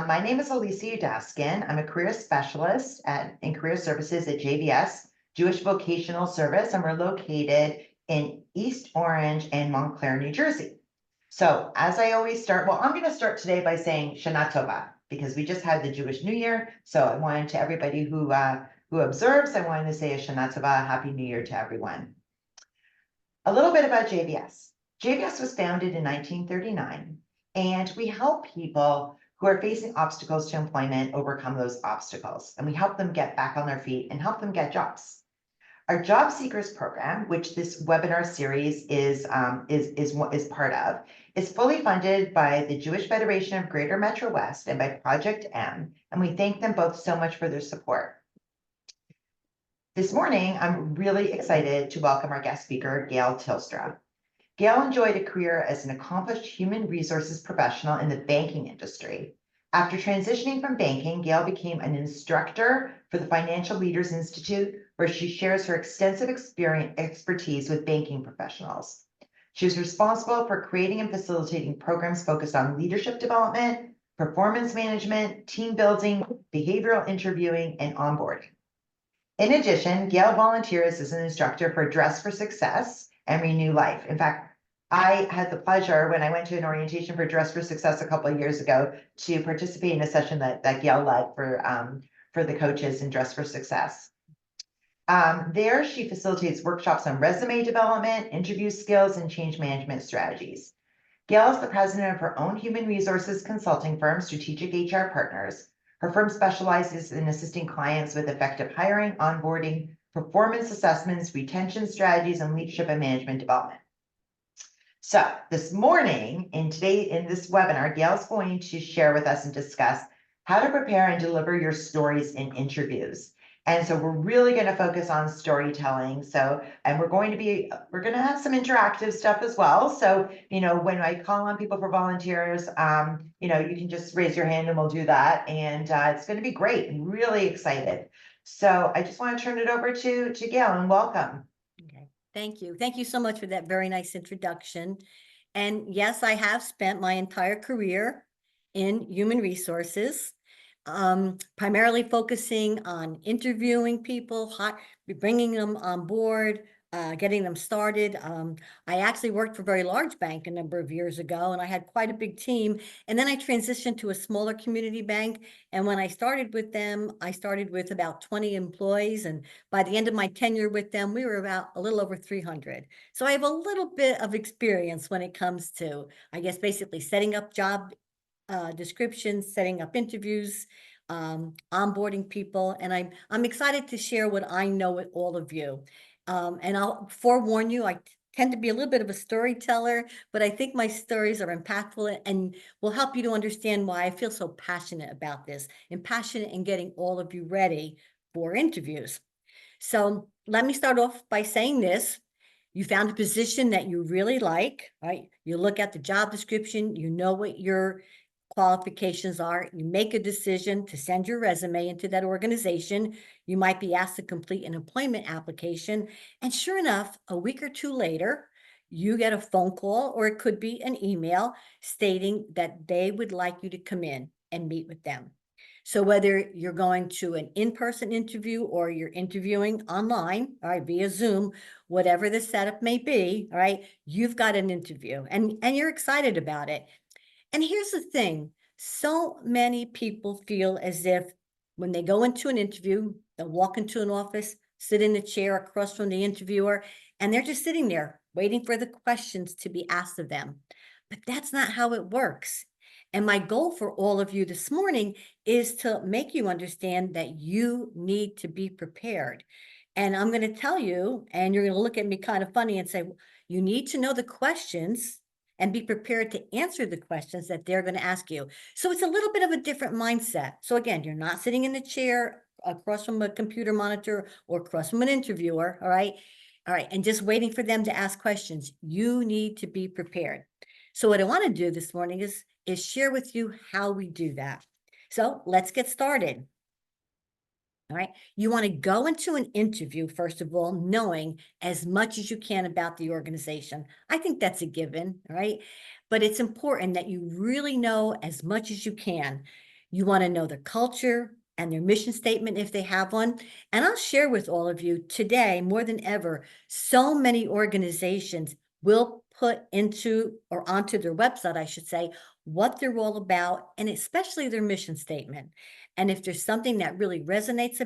My name is Alicia Udaskin. I'm a career specialist in career services at JVS, Jewish Vocational Service, and we're located in East Orange and Montclair, New Jersey. So as I always start, well, I'm going to start today by saying Shana Tova, because we just had the Jewish New Year. So I wanted to everybody who observes, I wanted to say a Shana Tova, Happy New Year to everyone. A little bit about JVS. JVS was founded in 1939, and we help people who are facing obstacles to employment overcome those obstacles, and we help them get back on their feet and help them get jobs. Our JobSeekers program, which this webinar series is part of, is fully funded by the Jewish Federation of Greater Metro West and by Project M, and we thank them both so much for their support. This morning, I'm really excited to welcome our guest speaker, Gail Tilstra. Gail enjoyed a career as an accomplished human resources professional in the banking industry. After transitioning from banking, Gail became an instructor for the Financial Leaders Institute, where she shares her extensive expertise with banking professionals. She was responsible for creating and facilitating programs focused on leadership development, performance management, team building, behavioral interviewing, and onboarding. In addition, Gail volunteers as an instructor for Dress for Success and Renew Life. In fact, I had the pleasure when I went to an orientation for Dress for Success a couple of years ago to participate in a session that Gail led for the coaches in Dress for Success. There, she facilitates workshops on resume development, interview skills, and change management strategies. Gail is the president of her own human resources consulting firm, Strategic HR Partners. Her firm specializes in assisting clients with effective hiring, onboarding, performance assessments, retention strategies, and leadership and management development. So this morning, in this webinar, Gail's going to share with us and discuss how to prepare and deliver your stories in interviews. And so we're really going to focus on storytelling. And we're going to have some interactive stuff as well. So, when I call on people for volunteers, you can just raise your hand and we'll do that. And it's going to be great. I'm really excited. So I just want to turn it over to Gail and welcome. Okay, thank you. Thank you so much for that very nice introduction. And yes, I have spent my entire career in human resources. Primarily focusing on interviewing people, bringing them on board, getting them started. I actually worked for a very large bank a number of years ago, and I had quite a big team. And then I transitioned to a smaller community bank. And when I started with them, I started with about 20 employees. And by the end of my tenure with them, we were about a little over 300. So I have a little bit of experience when it comes to, I guess, basically setting up job descriptions, setting up interviews, onboarding people, and I'm excited to share what I know with all of you. And I'll forewarn you, I tend to be a little bit of a storyteller, but I think my stories are impactful and will help you to understand why I feel so passionate about this and passionate in getting all of you ready for interviews. So let me start off by saying this. You found a position that you really like, right? You look at the job description, you know what your qualifications are, you make a decision to send your resume into that organization. You might be asked to complete an employment application. And sure enough, a week or two later, you get a phone call, or it could be an email stating that they would like you to come in and meet with them. So whether you're going to an in-person interview or you're interviewing online, all right, via Zoom, whatever the setup may be, all right, you've got an interview and you're excited about it. And here's the thing, so many people feel as if when they go into an interview, they'll walk into an office, sit in the chair across from the interviewer, and they're just sitting there waiting for the questions to be asked of them. But that's not how it works. And my goal for all of you this morning is to make you understand that you need to be prepared. And I'm going to tell you, and you're going to look at me kind of funny and say, you need to know the questions and be prepared to answer the questions that they're going to ask you. So it's a little bit of a different mindset. So again, you're not sitting in the chair across from a computer monitor or across from an interviewer, all right? All right, and just waiting for them to ask questions. You need to be prepared. So what I want to do this morning is share with you how we do that. So let's get started. All right. You want to go into an interview, first of all, knowing as much as you can about the organization. I think that's a given, right? But it's important that you really know as much as you can. You want to know their culture and their mission statement if they have one. And I'll share with all of you today, more than ever, so many organizations will put into or onto their website, I should say, what they're all about, and especially their mission statement. And if there's something that really resonates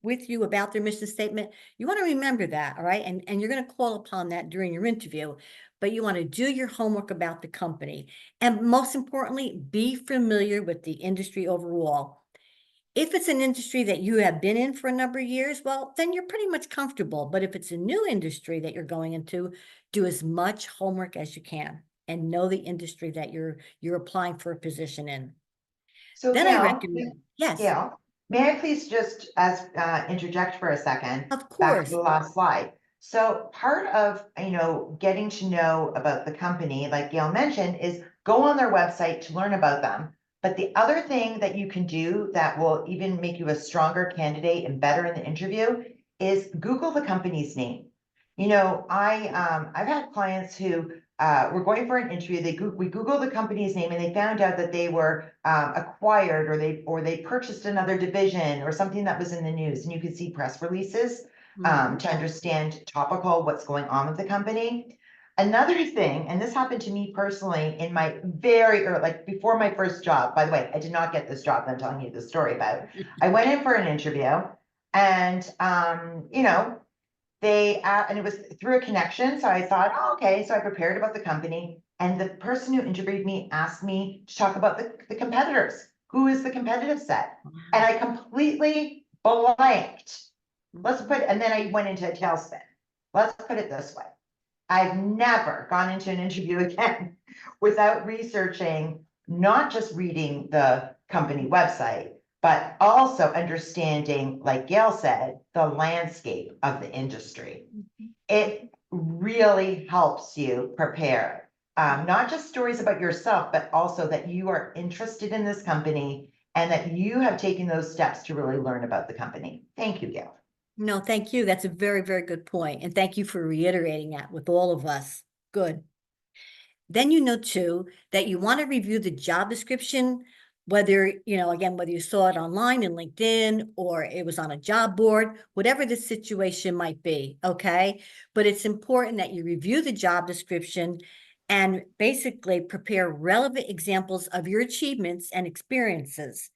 with you about their mission statement, you want to remember that, all right? And you're going to call upon that during your interview, but you want to do your homework about the company. And most importantly, be familiar with the industry overall. If it's an industry that you have been in for a number of years, well, then you're pretty much comfortable. But if it's a new industry that you're going into, do as much homework as you can and know the industry that you're applying for a position in. So Then I Gail, recommend, yes, Gail, may I please just interject for a second of back to course. the last slide? So part of, getting to know about the company, like Gail mentioned, is go on their website to learn about them. But the other thing that you can do that will even make you a stronger candidate and better in the interview is Google the company's name. I've had clients who were going for an interview. We Googled the company's name and they found out that they were acquired, or they purchased another division or something that was in the news. And you could see press releases to understand topical what's going on with the company. Another thing, and this happened to me personally in my very early, like before my first job. By the way, I did not get this job that I'm telling you the story about. I went in for an interview, and and it was through a connection. So I thought, oh, okay. So I prepared about the company, and the person who interviewed me asked me to talk about the competitors. Who is the competitive set? And I completely blanked. And then I went into a tailspin. Let's put it this way. I've never gone into an interview again without researching, not just reading the company website, but also understanding, like Gail said, the landscape of the industry. It really helps you prepare, not just stories about yourself, but also that you are interested in this company and that you have taken those steps to really learn about the company. Thank you, Gail. No, thank you. That's a very, very good point. And thank you for reiterating that with all of us. Good. Then you know too, that you want to review the job description, whether, again, whether you saw it online in LinkedIn or it was on a job board, whatever the situation might be, okay? But it's important that you review the job description and basically prepare relevant examples of your achievements and experiences.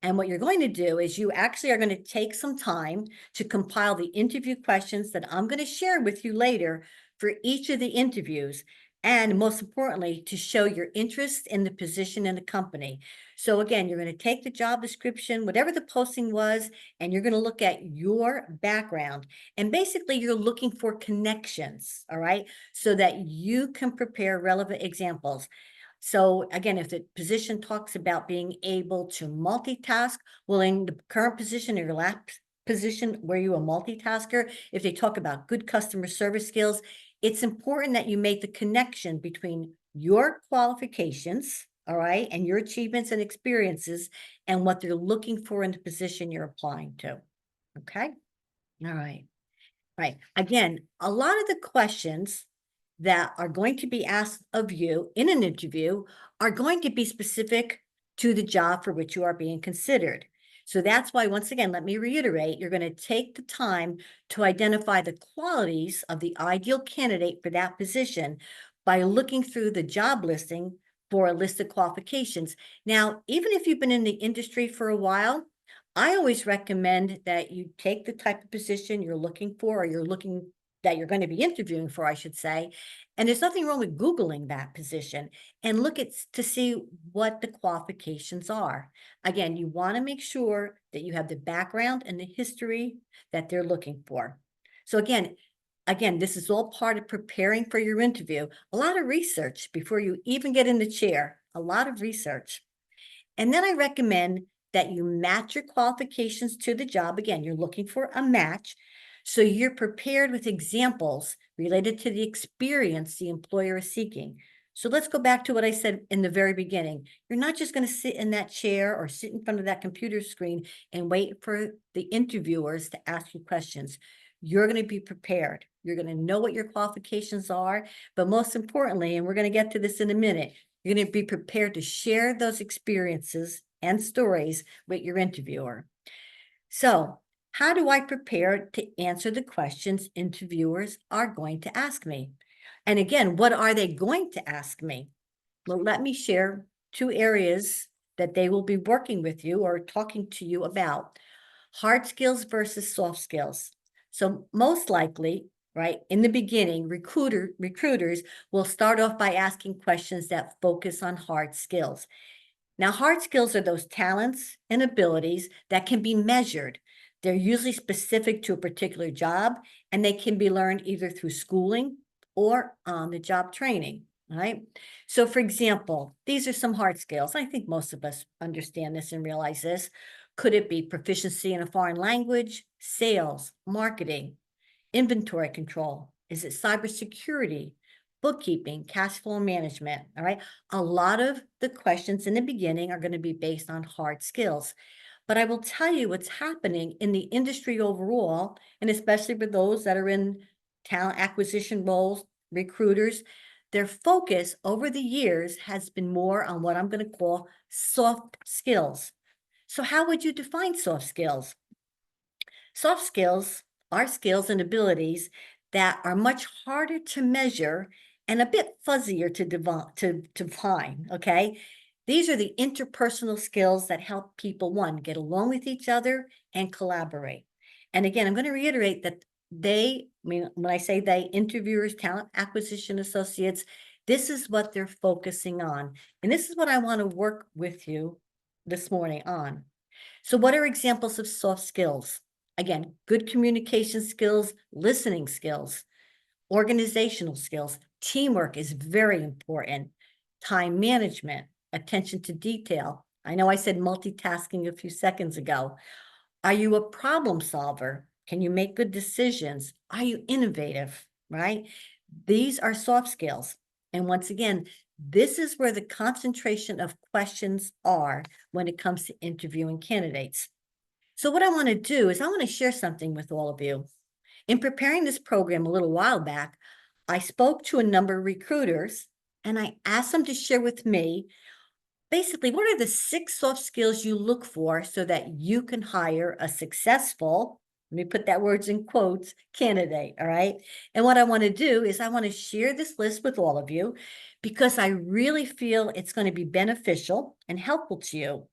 And what you're going to do is you actually are going to take some time to compile the interview questions that I'm going to share with you later for each of the interviews. And most importantly, to show your interest in the position in the company. So again, you're going to take the job description, whatever the posting was, and you're going to look at your background. And basically, you're looking for connections, all right, so that you can prepare relevant examples. So again, if the position talks about being able to multitask, well, in the current position or your last position, were you a multitasker? If they talk about good customer service skills, it's important that you make the connection between your qualifications, all right, and your achievements and experiences and what they're looking for in the position you're applying to. Okay. All right. Right. Again, a lot of the questions that are going to be asked of you in an interview are going to be specific to the job for which you are being considered. So that's why, once again, let me reiterate, you're going to take the time to identify the qualities of the ideal candidate for that position by looking through the job listing for a list of qualifications. Now, even if you've been in the industry for a while, I always recommend that you take the type of position you're looking for, or that you're going to be interviewing for, I should say. And there's nothing wrong with Googling that position and look to see what the qualifications are. Again, you want to make sure that you have the background and the history that they're looking for. So again, this is all part of preparing for your interview. A lot of research before you even get in the chair, a lot of research. And then I recommend that you match your qualifications to the job. Again, you're looking for a match. So you're prepared with examples related to the experience the employer is seeking. So let's go back to what I said in the very beginning. You're not just going to sit in that chair or sit in front of that computer screen and wait for the interviewers to ask you questions. You're going to be prepared. You're going to know what your qualifications are. But most importantly, and we're going to get to this in a minute, you're going to be prepared to share those experiences and stories with your interviewer. So, how do I prepare to answer the questions interviewers are going to ask me? And again, what are they going to ask me? Well, let me share 2 areas that they will be working with you or talking to you about: hard skills versus soft skills. So most likely, right, in the beginning, recruiters will start off by asking questions that focus on hard skills. Now, hard skills are those talents and abilities that can be measured. They're usually specific to a particular job, and they can be learned either through schooling or on the job training, right? So, for example, these are some hard skills. I think most of us understand this and realize this. Could it be proficiency in a foreign language, sales, marketing, inventory control? Is it cybersecurity, bookkeeping, cash flow management? All right. A lot of the questions in the beginning are going to be based on hard skills. But I will tell you what's happening in the industry overall, and especially for those that are in talent acquisition roles, recruiters, their focus over the years has been more on what I'm going to call soft skills. So, how would you define soft skills? Soft skills are skills and abilities that are much harder to measure and a bit fuzzier to define, okay? These are the interpersonal skills that help people, one, get along with each other and collaborate. And again, I'm going to reiterate that when I say they, interviewers, talent acquisition associates, this is what they're focusing on. And this is what I want to work with you this morning on. So what are examples of soft skills? Again, good communication skills, listening skills, organizational skills, teamwork is very important, time management, attention to detail. I know I said multitasking a few seconds ago. Are you a problem solver? Can you make good decisions? Are you innovative, right? These are soft skills. And once again, this is where the concentration of questions are when it comes to interviewing candidates. So what I want to do is I want to share something with all of you. In preparing this program a little while back, I spoke to a number of recruiters and I asked them to share with me basically what are the 6 soft skills you look for so that you can hire a successful, let me put that words in quotes, candidate, all right? And what I want to do is I want to share this list with all of you because I really feel it's going to be beneficial and helpful to you.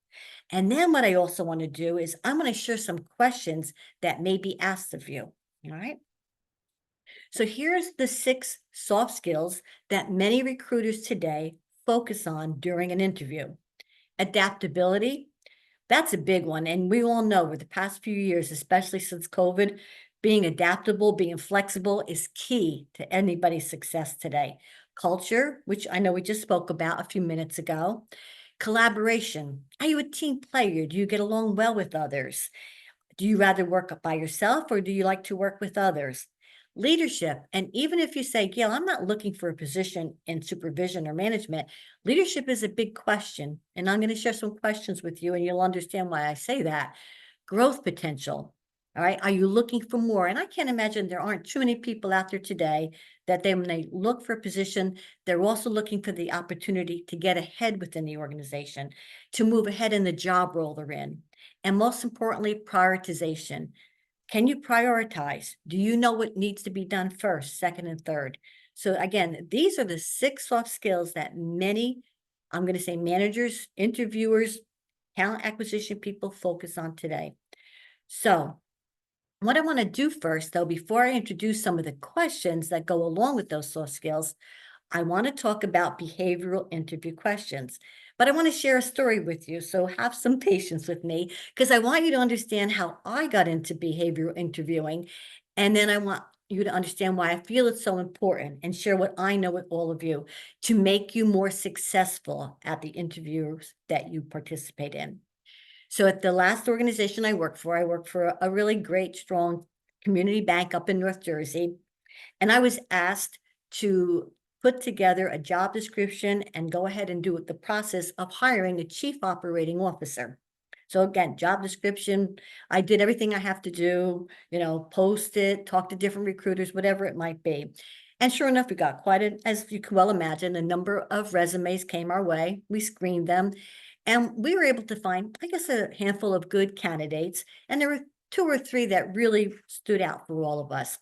And then what I also want to do is I'm going to share some questions that may be asked of you. All right. So here's the 6 soft skills that many recruiters today focus on during an interview. Adaptability, that's a big one. And we all know over the past few years, especially since COVID, being adaptable, being flexible is key to anybody's success today. Culture, which I know we just spoke about a few minutes ago. Collaboration. Are you a team player? Do you get along well with others? Do you rather work by yourself or do you like to work with others? Leadership. And even if you say, Gail, I'm not looking for a position in supervision or management, leadership is a big question. And I'm going to share some questions with you and you'll understand why I say that. Growth potential. All right. Are you looking for more? And I can't imagine there aren't too many people out there today that when they look for a position, they're also looking for the opportunity to get ahead within the organization, to move ahead in the job role they're in. And most importantly, prioritization. Can you prioritize? Do you know what needs to be done first, second, and third? So again, these are the 6 soft skills that many, I'm going to say managers, interviewers, talent acquisition people focus on today. So what I want to do first, though, before I introduce some of the questions that go along with those soft skills, I want to talk about behavioral interview questions. But I want to share a story with you, so have some patience with me, because I want you to understand how I got into behavioral interviewing. And then I want you to understand why I feel it's so important and share what I know with all of you to make you more successful at the interviews that you participate in. So at the last organization I worked for a really great, strong community bank up in North Jersey. And I was asked to put together a job description and go ahead and do the process of hiring a chief operating officer. So again, job description, I did everything I have to do, post it, talk to different recruiters, whatever it might be. And sure enough, we got quite as you can well imagine, a number of resumes came our way. We screened them. And we were able to find, I guess, a handful of good candidates. And there were 2 or 3 that really stood out for all of us.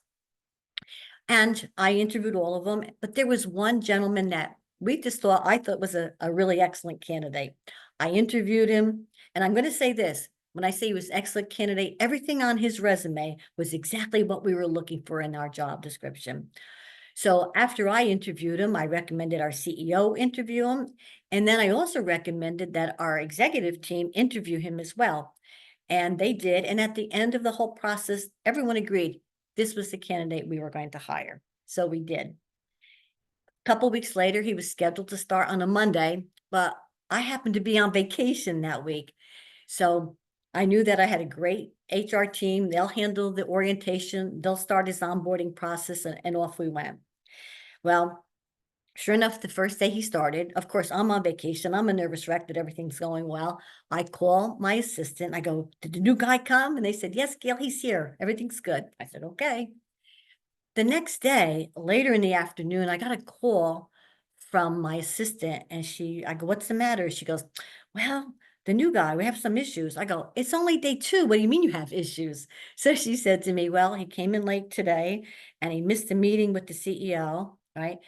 And I interviewed all of them, but there was one gentleman that I thought was a really excellent candidate. I interviewed him, and I'm going to say this. When I say he was an excellent candidate, everything on his resume was exactly what we were looking for in our job description. So after I interviewed him, I recommended our CEO interview him. And then I also recommended that our executive team interview him as well. And they did. And at the end of the whole process, everyone agreed this was the candidate we were going to hire. So we did. A couple weeks later, he was scheduled to start on a Monday, but I happened to be on vacation that week. So I knew that I had a great HR team. They'll handle the orientation. They'll start his onboarding process, and off we went. Well, sure enough, the first day he started, of course, I'm on vacation. I'm a nervous wreck that everything's going well. I call my assistant. I go, did the new guy come? And they said, yes, Gail, he's here. Everything's good. I said, okay. The next day, later in the afternoon, I got a call from my assistant, and I go, what's the matter? She goes, well, the new guy, we have some issues. I go, it's only day 2. What do you mean you have issues? So she said to me, well, he came in late today and he missed a meeting with the CEO, right?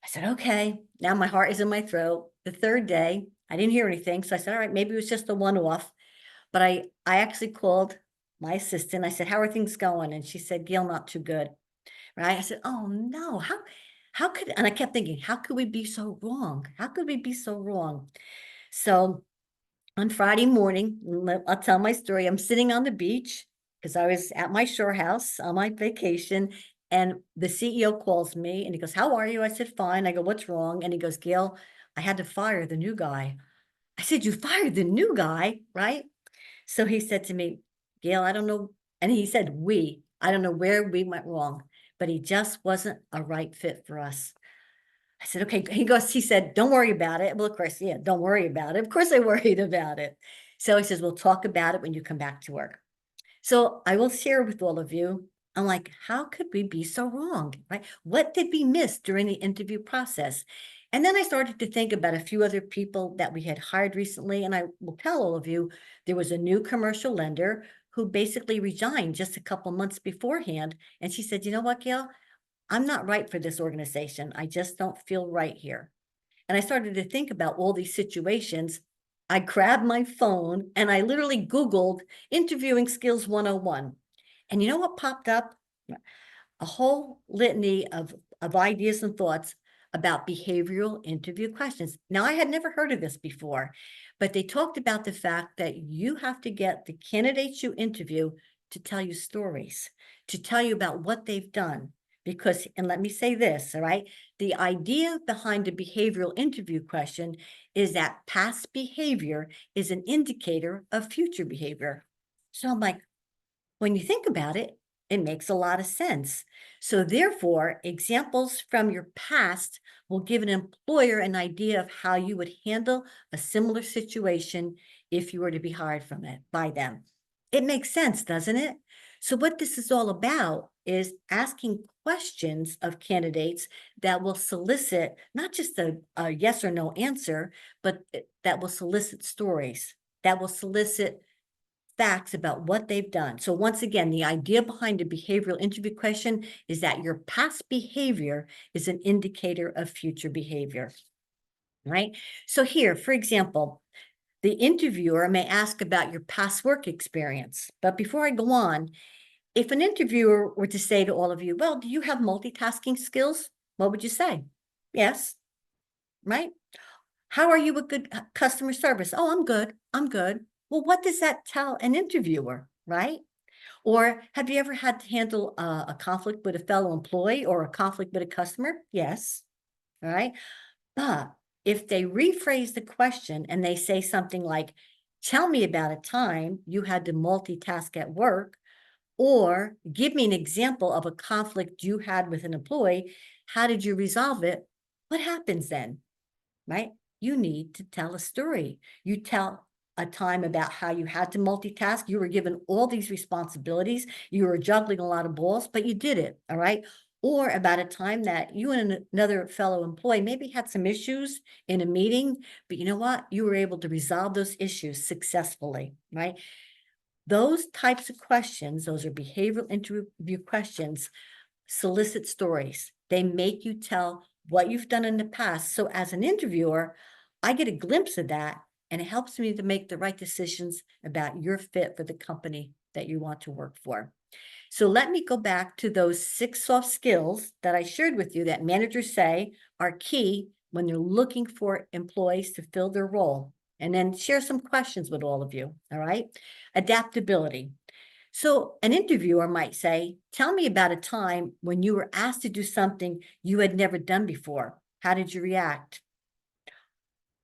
I said, okay. Now my heart is in my throat. The third day, I didn't hear anything. So I said, all right, maybe it was just a one-off. But I actually called my assistant. I said, how are things going? And she said, Gail, not too good. Right? I said, oh no, how could, and I kept thinking, how could we be so wrong? How could we be so wrong? So on Friday morning, I'll tell my story. I'm sitting on the beach because I was at my shore house on my vacation, and the CEO calls me and he goes, how are you? I said, fine. I go, what's wrong? And he goes, Gail, I had to fire the new guy. I said, you fired the new guy, right? So he said to me, Gail, I don't know. And he said, I don't know where we went wrong, but he just wasn't a right fit for us. I said, okay. He said, don't worry about it. Well, of course, yeah, don't worry about it. Of course I worried about it. So he says, we'll talk about it when you come back to work. So I will share with all of you. I'm like, how could we be so wrong, right? What did we miss during the interview process? And then I started to think about a few other people that we had hired recently. And I will tell all of you, there was a new commercial lender who basically resigned just a couple months beforehand. And she said, you know what, Gail, I'm not right for this organization. I just don't feel right here. And I started to think about all these situations. I grabbed my phone and I literally Googled interviewing skills 101. And you know what popped up? A whole litany of ideas and thoughts about behavioral interview questions. Now, I had never heard of this before, but they talked about the fact that you have to get the candidates you interview to tell you stories, to tell you about what they've done. Because, and let me say this, all right, the idea behind a behavioral interview question is that past behavior is an indicator of future behavior. So I'm like, when you think about it, it makes a lot of sense. So therefore, examples from your past will give an employer an idea of how you would handle a similar situation if you were to be hired by them. It makes sense, doesn't it? So what this is all about is asking questions of candidates that will solicit not just a yes or no answer, but that will solicit stories, that will solicit facts about what they've done. So once again, the idea behind a behavioral interview question is that your past behavior is an indicator of future behavior, right? So here, for example, the interviewer may ask about your past work experience. But before I go on, if an interviewer were to say to all of you, well, do you have multitasking skills? What would you say? Yes, right? How are you with good customer service? Oh, I'm good. I'm good. Well, what does that tell an interviewer, right? Or have you ever had to handle a conflict with a fellow employee or a conflict with a customer? Yes, all right. But if they rephrase the question and they say something like, tell me about a time you had to multitask at work, or give me an example of a conflict you had with an employee, how did you resolve it? What happens then, right? You need to tell a story. You tell a time about how you had to multitask. You were given all these responsibilities. You were juggling a lot of balls, but you did it, all right? or about a time that you and another fellow employee maybe had some issues in a meeting, but you know what? You were able to resolve those issues successfully, right? Those types of questions, those are behavioral interview questions, solicit stories. They make you tell what you've done in the past. So as an interviewer, I get a glimpse of that, and it helps me to make the right decisions about your fit for the company that you want to work for. So let me go back to those 6 soft skills that I shared with you that managers say are key when they're looking for employees to fill their role, and then share some questions with all of you. All right. Adaptability. So an interviewer might say, tell me about a time when you were asked to do something you had never done before. How did you react?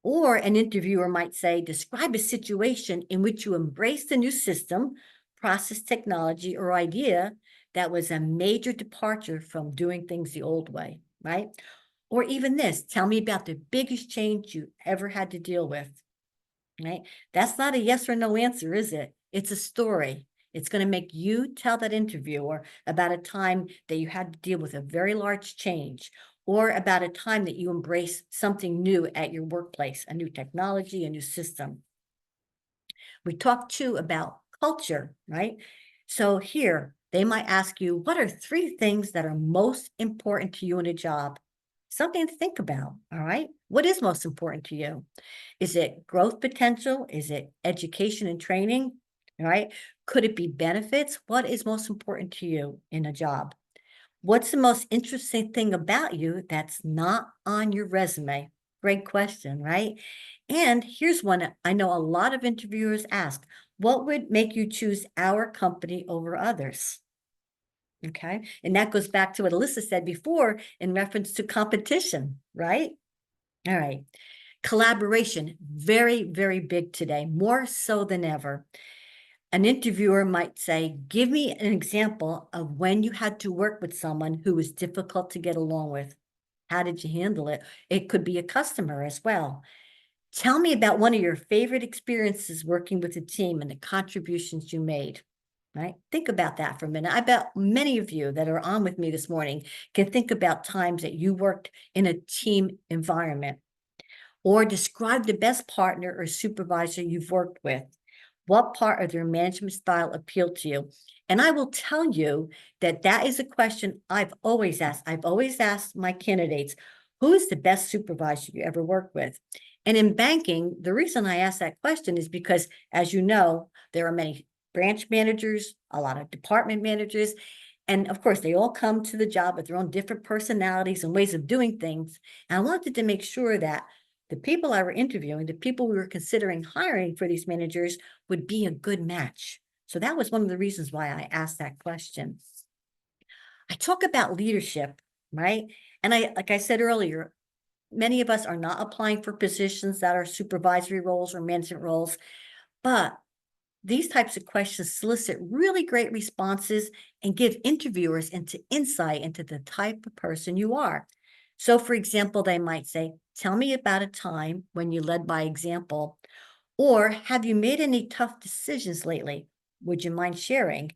Or an interviewer might say, describe a situation in which you embraced a new system, process, technology, or idea that was a major departure from doing things the old way, right? Or even this, tell me about the biggest change you ever had to deal with, right? That's not a yes or no answer, is it? It's a story. It's going to make you tell that interviewer about a time that you had to deal with a very large change, or about a time that you embrace something new at your workplace, a new technology, a new system. We talked too about culture, right? So here, they might ask you, what are 3 things that are most important to you in a job? Something to think about, all right? What is most important to you? Is it growth potential? Is it education and training? All right. Could it be benefits? What is most important to you in a job? What's the most interesting thing about you that's not on your resume? Great question, right? And here's one I know a lot of interviewers ask. What would make you choose our company over others? Okay. And that goes back to what Alyssa said before in reference to competition, right? All right. Collaboration, very, very big today, more so than ever. An interviewer might say, give me an example of when you had to work with someone who was difficult to get along with. How did you handle it? It could be a customer as well. Tell me about one of your favorite experiences working with a team and the contributions you made. Right? Think about that for a minute. I bet many of you that are on with me this morning can think about times that you worked in a team environment. Or describe the best partner or supervisor you've worked with. What part of their management style appealed to you? And I will tell you that that is a question I've always asked. I've always asked my candidates, who is the best supervisor you ever worked with? And in banking, the reason I ask that question is because, as you know, there are many branch managers, a lot of department managers, and of course, they all come to the job with their own different personalities and ways of doing things. And I wanted to make sure that the people I were interviewing, the people we were considering hiring for these managers would be a good match. So that was one of the reasons why I asked that question. I talk about leadership, right? And like I said earlier, many of us are not applying for positions that are supervisory roles or management roles, but these types of questions solicit really great responses and give interviewers insight into the type of person you are. So, for example, they might say, tell me about a time when you led by example, or have you made any tough decisions lately? Would you mind sharing?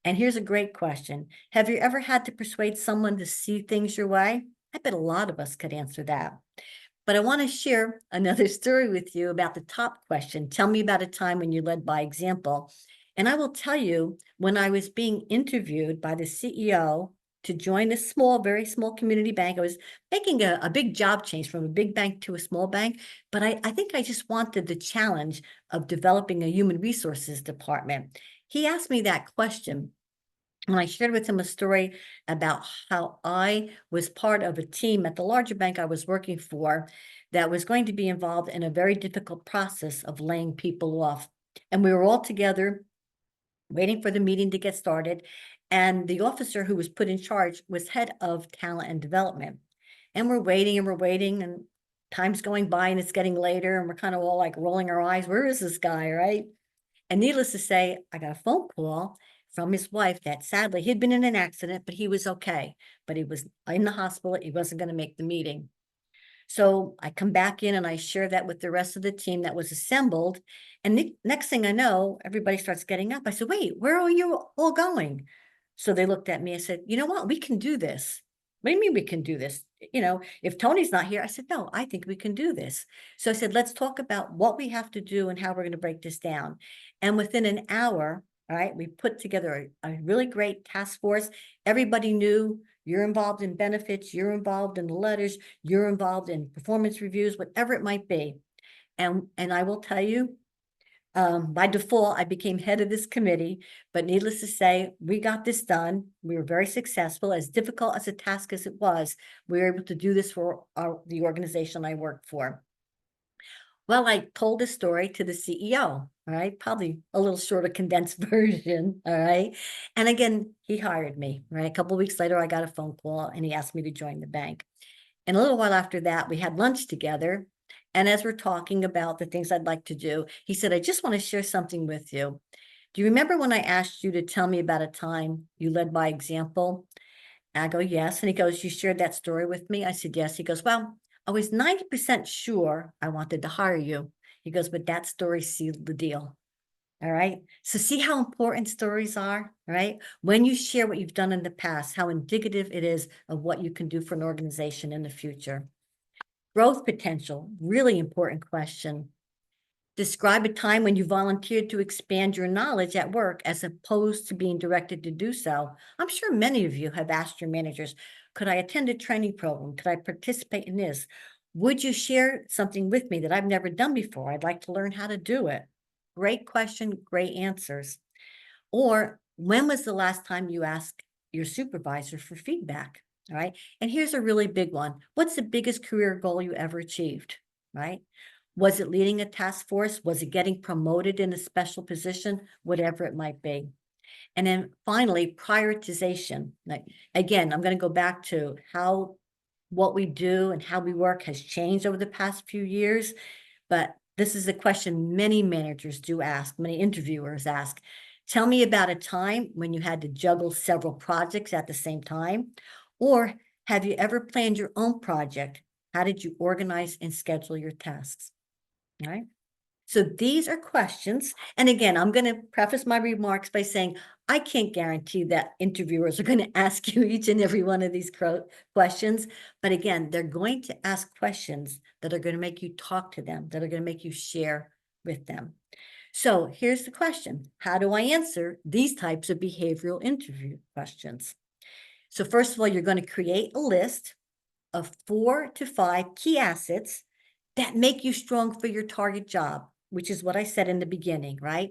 And here's a great question. Have you ever had to persuade someone to see things your way? I bet a lot of us could answer that. But I want to share another story with you about the top question. Tell me about a time when you led by example. And I will tell you, when I was being interviewed by the CEO to join a small, very small community bank, I was making a big job change from a big bank to a small bank. But I think I just wanted the challenge of developing a human resources department. He asked me that question. And I shared with him a story about how I was part of a team at the larger bank I was working for that was going to be involved in a very difficult process of laying people off. And we were all together waiting for the meeting to get started. And the officer who was put in charge was head of talent and development. And we're waiting and we're waiting, and time's going by and it's getting later. And we're kind of all like rolling our eyes. Where is this guy, right? And needless to say, I got a phone call from his wife that sadly he'd been in an accident, but he was okay. But he was in the hospital. He wasn't going to make the meeting. So I come back in and I share that with the rest of the team that was assembled. And the next thing I know, everybody starts getting up. I said, wait, where are you all going? So they looked at me and said, you know what? We can do this. What do you mean we can do this? If Tony's not here, I said, no, I think we can do this. So I said, let's talk about what we have to do and how we're going to break this down. And within an hour, all right, we put together a really great task force. Everybody knew you're involved in benefits, you're involved in the letters, you're involved in performance reviews, whatever it might be. And I will tell you, by default, I became head of this committee, but needless to say, we got this done. We were very successful. As difficult as a task as it was, we were able to do this for the organization I worked for. Well, I told this story to the CEO, all right, probably a little short of condensed version, all right. And again, he hired me, right? A couple of weeks later, I got a phone call and he asked me to join the bank. And a little while after that, we had lunch together. And as we're talking about the things I'd like to do, he said, I just want to share something with you. Do you remember when I asked you to tell me about a time you led by example? And I go, yes. And he goes, you shared that story with me? I said, yes. He goes, well, I was 90% sure I wanted to hire you. He goes, but that story sealed the deal. All right. So see how important stories are, right? When you share what you've done in the past, how indicative it is of what you can do for an organization in the future. Growth potential, really important question. Describe a time when you volunteered to expand your knowledge at work as opposed to being directed to do so. I'm sure many of you have asked your managers, could I attend a training program? Could I participate in this? Would you share something with me that I've never done before? I'd like to learn how to do it. Great question, great answers. Or when was the last time you asked your supervisor for feedback? All right. And here's a really big one. What's the biggest career goal you ever achieved? Right? Was it leading a task force? Was it getting promoted in a special position? Whatever it might be. And then finally, prioritization. Like, again, I'm going to go back to how what we do and how we work has changed over the past few years. But this is a question many managers do ask, many interviewers ask. Tell me about a time when you had to juggle several projects at the same time, or have you ever planned your own project? How did you organize and schedule your tasks? All right. So these are questions. And again, I'm going to preface my remarks by saying, I can't guarantee that interviewers are going to ask you each and every one of these questions. But again, they're going to ask questions that are going to make you talk to them, that are going to make you share with them. So here's the question. How do I answer these types of behavioral interview questions? So first of all, you're going to create a list of 4 to 5 key assets that make you strong for your target job, which is what I said in the beginning, right?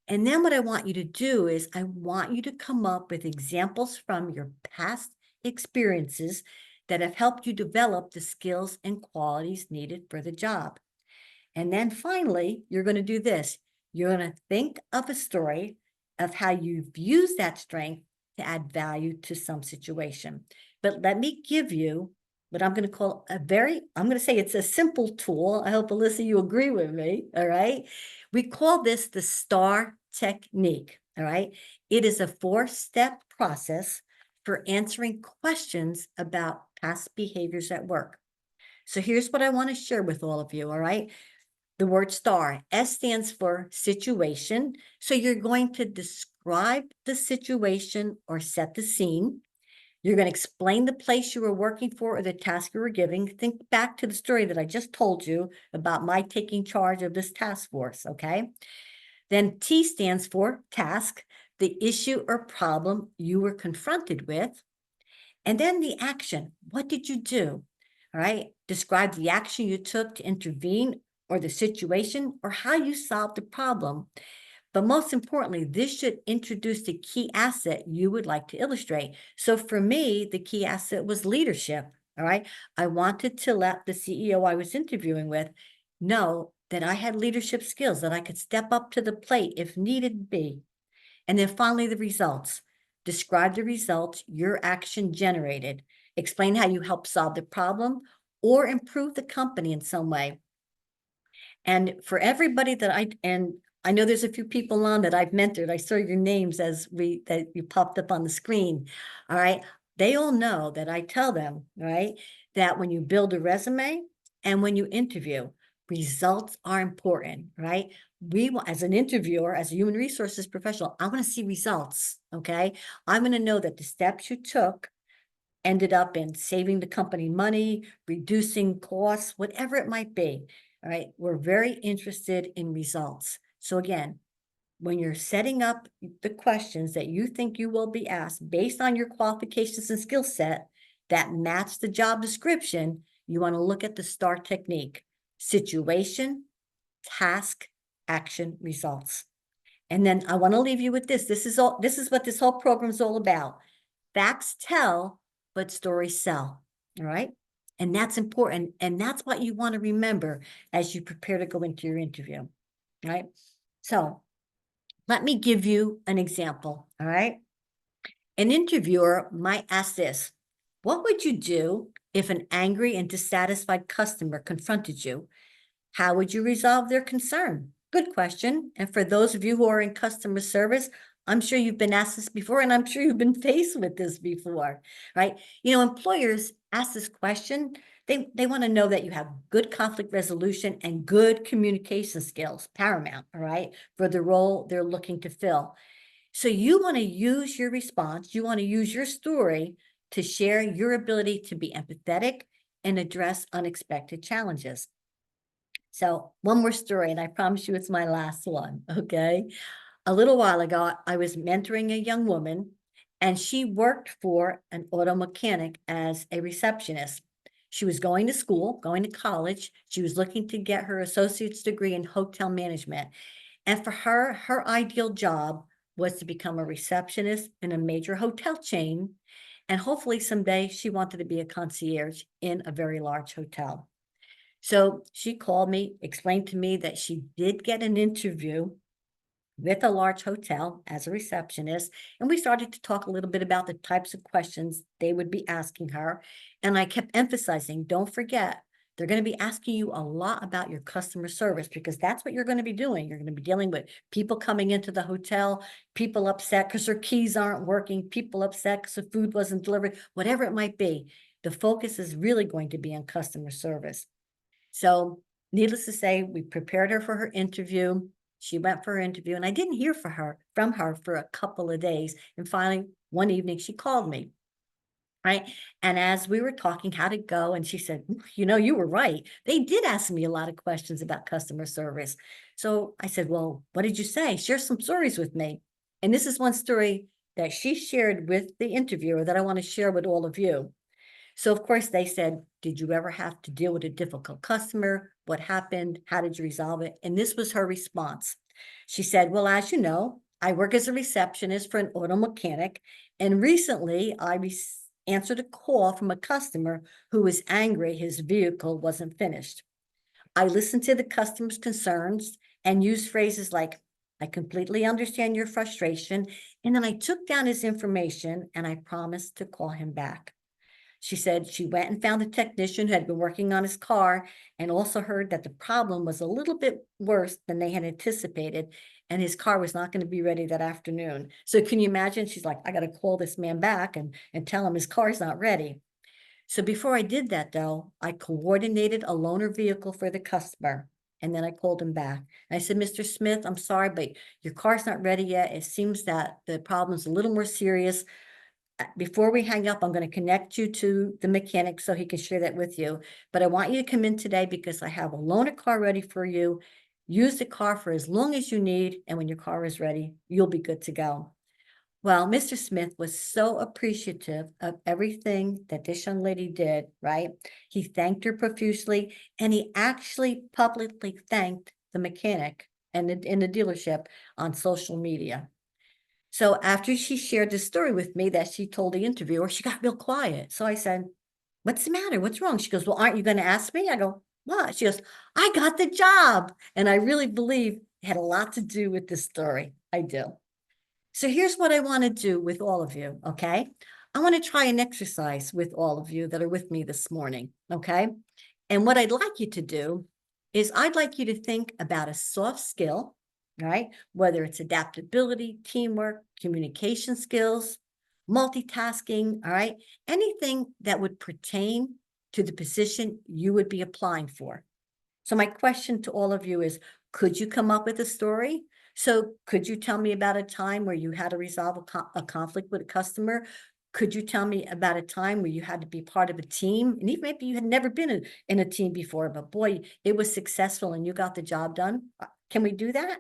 And then what I want you to do is I want you to come up with examples from your past experiences that have helped you develop the skills and qualities needed for the job. And then finally, you're going to do this. You're going to think of a story of how you've used that strength to add value to some situation. But let me give you what I'm going to call I'm going to say it's a simple tool. I hope, Alyssa, you agree with me. All right. We call this the STAR technique. All right. It is a 4-step process for answering questions about past behaviors at work. So here's what I want to share with all of you. All right. The word STAR, S stands for situation. So you're going to describe the situation or set the scene. You're going to explain the place you were working for or the task you were giving. Think back to the story that I just told you about my taking charge of this task force, okay? Then T stands for task, the issue or problem you were confronted with. And then the action, what did you do? All right, describe the action you took to intervene or the situation or how you solved the problem. But most importantly, this should introduce the key asset you would like to illustrate. So for me, the key asset was leadership. All right. I wanted to let the CEO I was interviewing with know that I had leadership skills, that I could step up to the plate if needed be. And then finally, the results. Describe the results your action generated. Explain how you helped solve the problem or improve the company in some way. And for everybody that I know there's a few people on that I've mentored. I saw your names that you popped up on the screen. All right. They all know that I tell them, right, that when you build a resume and when you interview, results are important, right? As an interviewer, as a human resources professional, I want to see results. Okay. I'm going to know that the steps you took ended up in saving the company money, reducing costs, whatever it might be. All right. We're very interested in results. So again, when you're setting up the questions that you think you will be asked based on your qualifications and skill set that match the job description, you want to look at the STAR technique: situation, task, action, results. And then I want to leave you with this. This is what this whole program is all about. Facts tell, but stories sell. All right. And that's important. And that's what you want to remember as you prepare to go into your interview. All right. So let me give you an example. All right. An interviewer might ask this: what would you do if an angry and dissatisfied customer confronted you? How would you resolve their concern? Good question. And for those of you who are in customer service, I'm sure you've been asked this before, and I'm sure you've been faced with this before, right? Employers ask this question. They want to know that you have good conflict resolution and good communication skills, paramount, all right, for the role they're looking to fill. So you want to use your response, you want to use your story to share your ability to be empathetic and address unexpected challenges. So one more story, and I promise you it's my last one, okay? A little while ago, I was mentoring a young woman, and she worked for an auto mechanic as a receptionist. She was going to school, going to college. She was looking to get her associate's degree in hotel management. And for her, her ideal job was to become a receptionist in a major hotel chain. And hopefully someday she wanted to be a concierge in a very large hotel. So she called me, explained to me that she did get an interview with a large hotel as a receptionist. And we started to talk a little bit about the types of questions they would be asking her. And I kept emphasizing, don't forget, they're going to be asking you a lot about your customer service, because that's what you're going to be doing. You're going to be dealing with people coming into the hotel, people upset because their keys aren't working, people upset because the food wasn't delivered, whatever it might be. The focus is really going to be on customer service. So needless to say, we prepared her for her interview. She went for her interview, and I didn't hear from her for a couple of days. And finally, one evening, she called me, right? And as we were talking, how'd it go? And she said, you were right. They did ask me a lot of questions about customer service. So I said, well, what did you say? Share some stories with me. And this is one story that she shared with the interviewer that I want to share with all of you. So of course they said, did you ever have to deal with a difficult customer? What happened? How did you resolve it? And this was her response. She said, well, as you know, I work as a receptionist for an auto mechanic. And recently I answered a call from a customer who was angry his vehicle wasn't finished. I listened to the customer's concerns and used phrases like, I completely understand your frustration. And then I took down his information and I promised to call him back. She said she went and found the technician who had been working on his car, and also heard that the problem was a little bit worse than they had anticipated, and his car was not going to be ready that afternoon. So can you imagine? She's like, I got to call this man back and tell him his car's not ready. So before I did that, though, I coordinated a loaner vehicle for the customer. And then I called him back. And I said, Mr. Smith, I'm sorry, but your car's not ready yet. It seems that the problem's a little more serious. Before we hang up, I'm going to connect you to the mechanic so he can share that with you. But I want you to come in today because I have a loaner car ready for you. Use the car for as long as you need. And when your car is ready, you'll be good to go. Well, Mr. Smith was so appreciative of everything that this young lady did, right? He thanked her profusely, and he actually publicly thanked the mechanic and in the dealership on social media. So after she shared the story with me that she told the interviewer, she got real quiet. So I said, what's the matter? What's wrong? She goes, well, aren't you going to ask me? I go, what? She goes, I got the job. And I really believe it had a lot to do with this story. I do. So here's what I want to do with all of you, okay? I want to try an exercise with all of you that are with me this morning, okay? And what I'd like you to do is I'd like you to think about a soft skill, right? Whether it's adaptability, teamwork, communication skills, multitasking, all right? Anything that would pertain to the position you would be applying for. So my question to all of you is, could you come up with a story? So could you tell me about a time where you had to resolve a conflict with a customer? could you tell me about a time where you had to be part of a team? And even maybe you had never been in a team before, but boy, it was successful and you got the job done. Can we do that?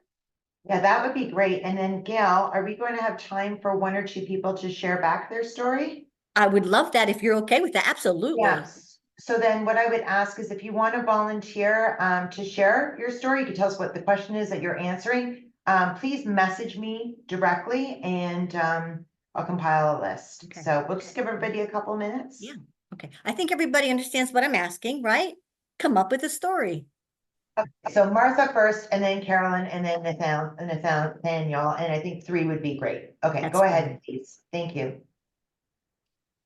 Yeah, that would be great. And then Gail, are we going to have time for one or two people to share back their story? I would love that if you're okay with that. Absolutely. Yes. So then what I would ask is if you want to volunteer to share your story, you can tell us what the question is that you're answering. Please message me directly and I'll compile a list. Okay. So we'll just give everybody a couple minutes. Yeah. Okay. I think everybody understands what I'm asking, right? Come up with a story. Okay, so Martha first, and then Carolyn, and then Nathaniel, and I think 3 would be great. Okay, That's go ahead, fine. please. Thank you.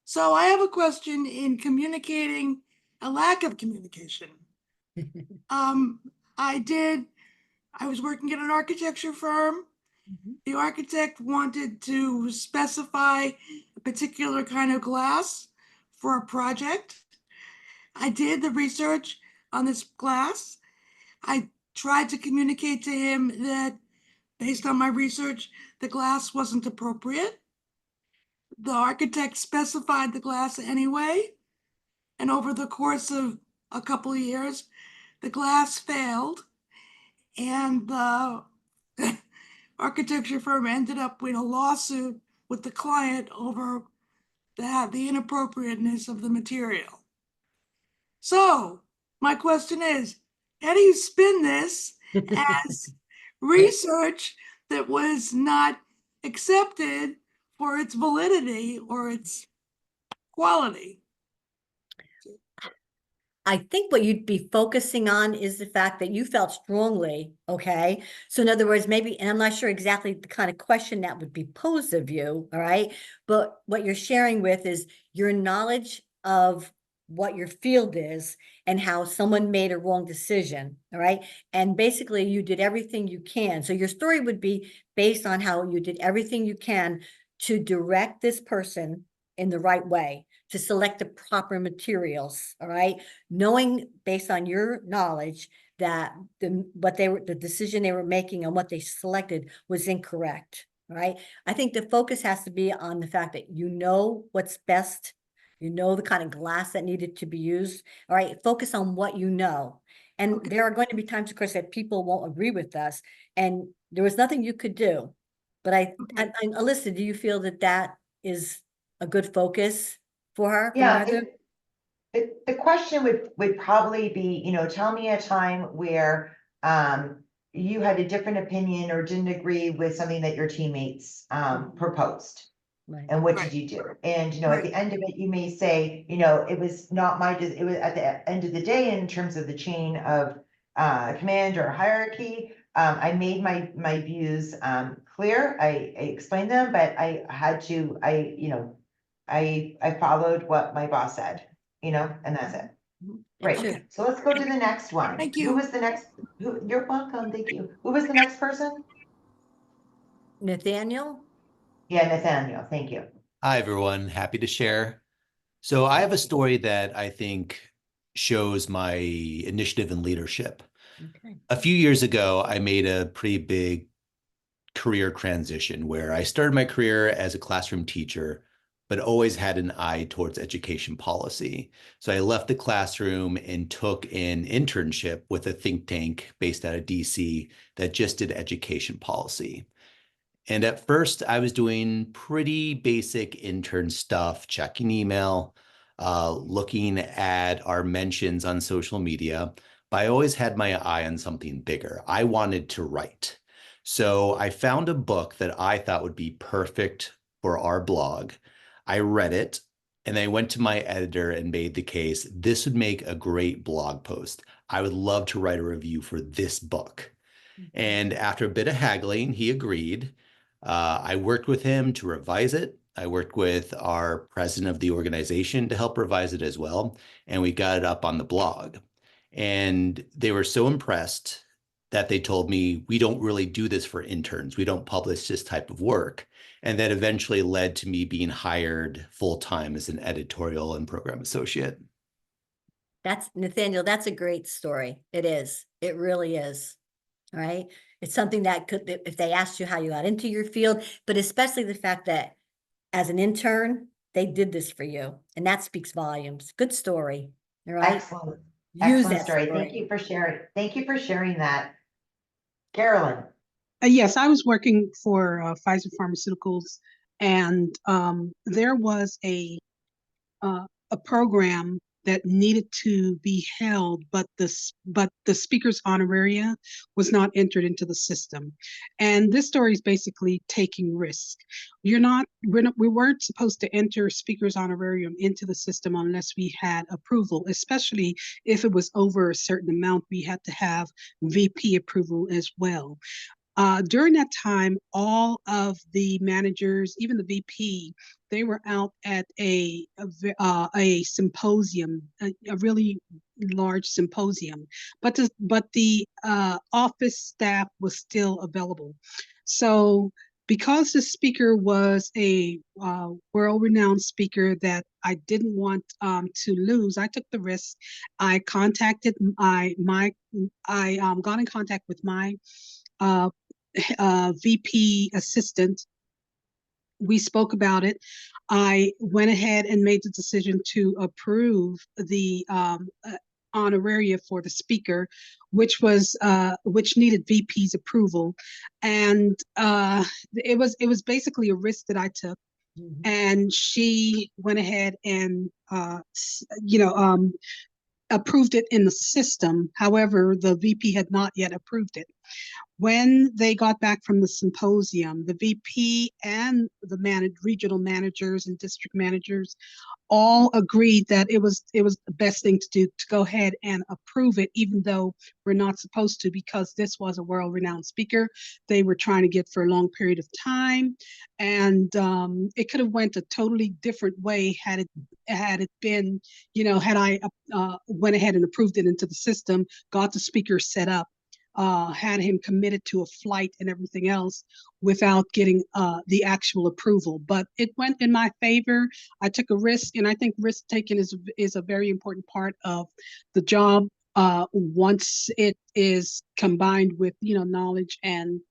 So I have a question in communicating a lack of communication. I was working at an architecture firm. Mhm. The architect wanted to specify a particular kind of glass for a project. I did the research on this glass. I tried to communicate to him that based on my research, the glass wasn't appropriate. The architect specified the glass anyway. And over the course of a couple of years, the glass failed. And the architecture firm ended up with a lawsuit with the client over the inappropriateness of the material. So my question is, how do you spin this as research that was not accepted for its validity or its quality? I think what you'd be focusing on is the fact that you felt strongly, okay? So in other words, maybe, and I'm not sure exactly the kind of question that would be posed of you, all right? But what you're sharing with is your knowledge of what your field is and how someone made a wrong decision, all right? And basically you did everything you can. So your story would be based on how you did everything you can to direct this person in the right way, to select the proper materials, all right? Knowing based on your knowledge that the decision they were making and what they selected was incorrect. All right. I think the focus has to be on the fact that you know what's best, you know the kind of glass that needed to be used. All right. Focus on what you know. And Okay. there are going to be times, of course, that people won't agree with us, and there was nothing you could do. But Okay. Alyssa, do you feel that that is a good focus for her, for Yeah, Martha? the question would probably be, tell me a time where you had a different opinion or didn't agree with something that your teammates proposed. Right. And what Right. did you do? And, at Right. the end of it, you may say, it was not it was at the end of the day, in terms of the chain of command or hierarchy, I made my views clear. I explained them, but I had to, I followed what my boss said, and that's it. And Great. two, Okay. So let's go to the next one. Thank Who you. was the next? You're welcome. Thank you. Who was the next person? Nathaniel? Yeah, Nathaniel. Thank you. Hi, everyone. Happy to share. So I have a story that I think shows my initiative and leadership. Okay. A few years ago, I made a pretty big career transition where I started my career as a classroom teacher, but always had an eye towards education policy. So I left the classroom and took an internship with a think tank based out of DC that just did education policy. And at first, I was doing pretty basic intern stuff, checking email, looking at our mentions on social media. But I always had my eye on something bigger. I wanted to write. So I found a book that I thought would be perfect for our blog. I read it and I went to my editor and made the case, this would make a great blog post. I would love to write a review for this book. And after a bit of haggling, he agreed. I worked with him to revise it. I worked with our president of the organization to help revise it as well. And we got it up on the blog. And they were so impressed that they told me, we don't really do this for interns. We don't publish this type of work. And that eventually led to me being hired full-time as an editorial and program associate. That's Nathaniel, that's a great story. It is. It really is. All right. It's something that could, if they asked you how you got into your field, but especially the fact that as an intern, they did this for you, and that speaks volumes. Good story. All right. Excellent, Use excellent that story. Thank you for sharing. Thank you for sharing that. Carolyn. Yes, I was working for Pfizer Pharmaceuticals, and there was a program that needed to be held, but the speaker's honoraria was not entered into the system. And this story is basically taking risk. We weren't supposed to enter speaker's honorarium into the system unless we had approval, especially if it was over a certain amount. We had to have VP approval as well. During that time, all of the managers, even the VP, they were out at a symposium, a really large symposium, but the office staff was still available. So because the speaker was a world-renowned speaker that I didn't want to lose, I took the risk. I contacted I got in contact with my VP assistant. We spoke about it. I went ahead and made the decision to approve the honoraria for the speaker, which needed VP's approval, and it was basically a risk that I took. And she went ahead and approved it in the system. However, the VP had not yet approved it. When they got back from the symposium, the VP and the regional managers and district managers all agreed that it was the best thing to do to go ahead and approve it, even though we're not supposed to, because this was a world-renowned speaker. They were trying to get for a long period of time, and it could have went a totally different way had it been, had I went ahead and approved it into the system, got the speaker set up, had him committed to a flight and everything else without getting the actual approval. But it went in my favor. I took a risk, and I think risk taking is a very important part of the job once it is combined with knowledge, and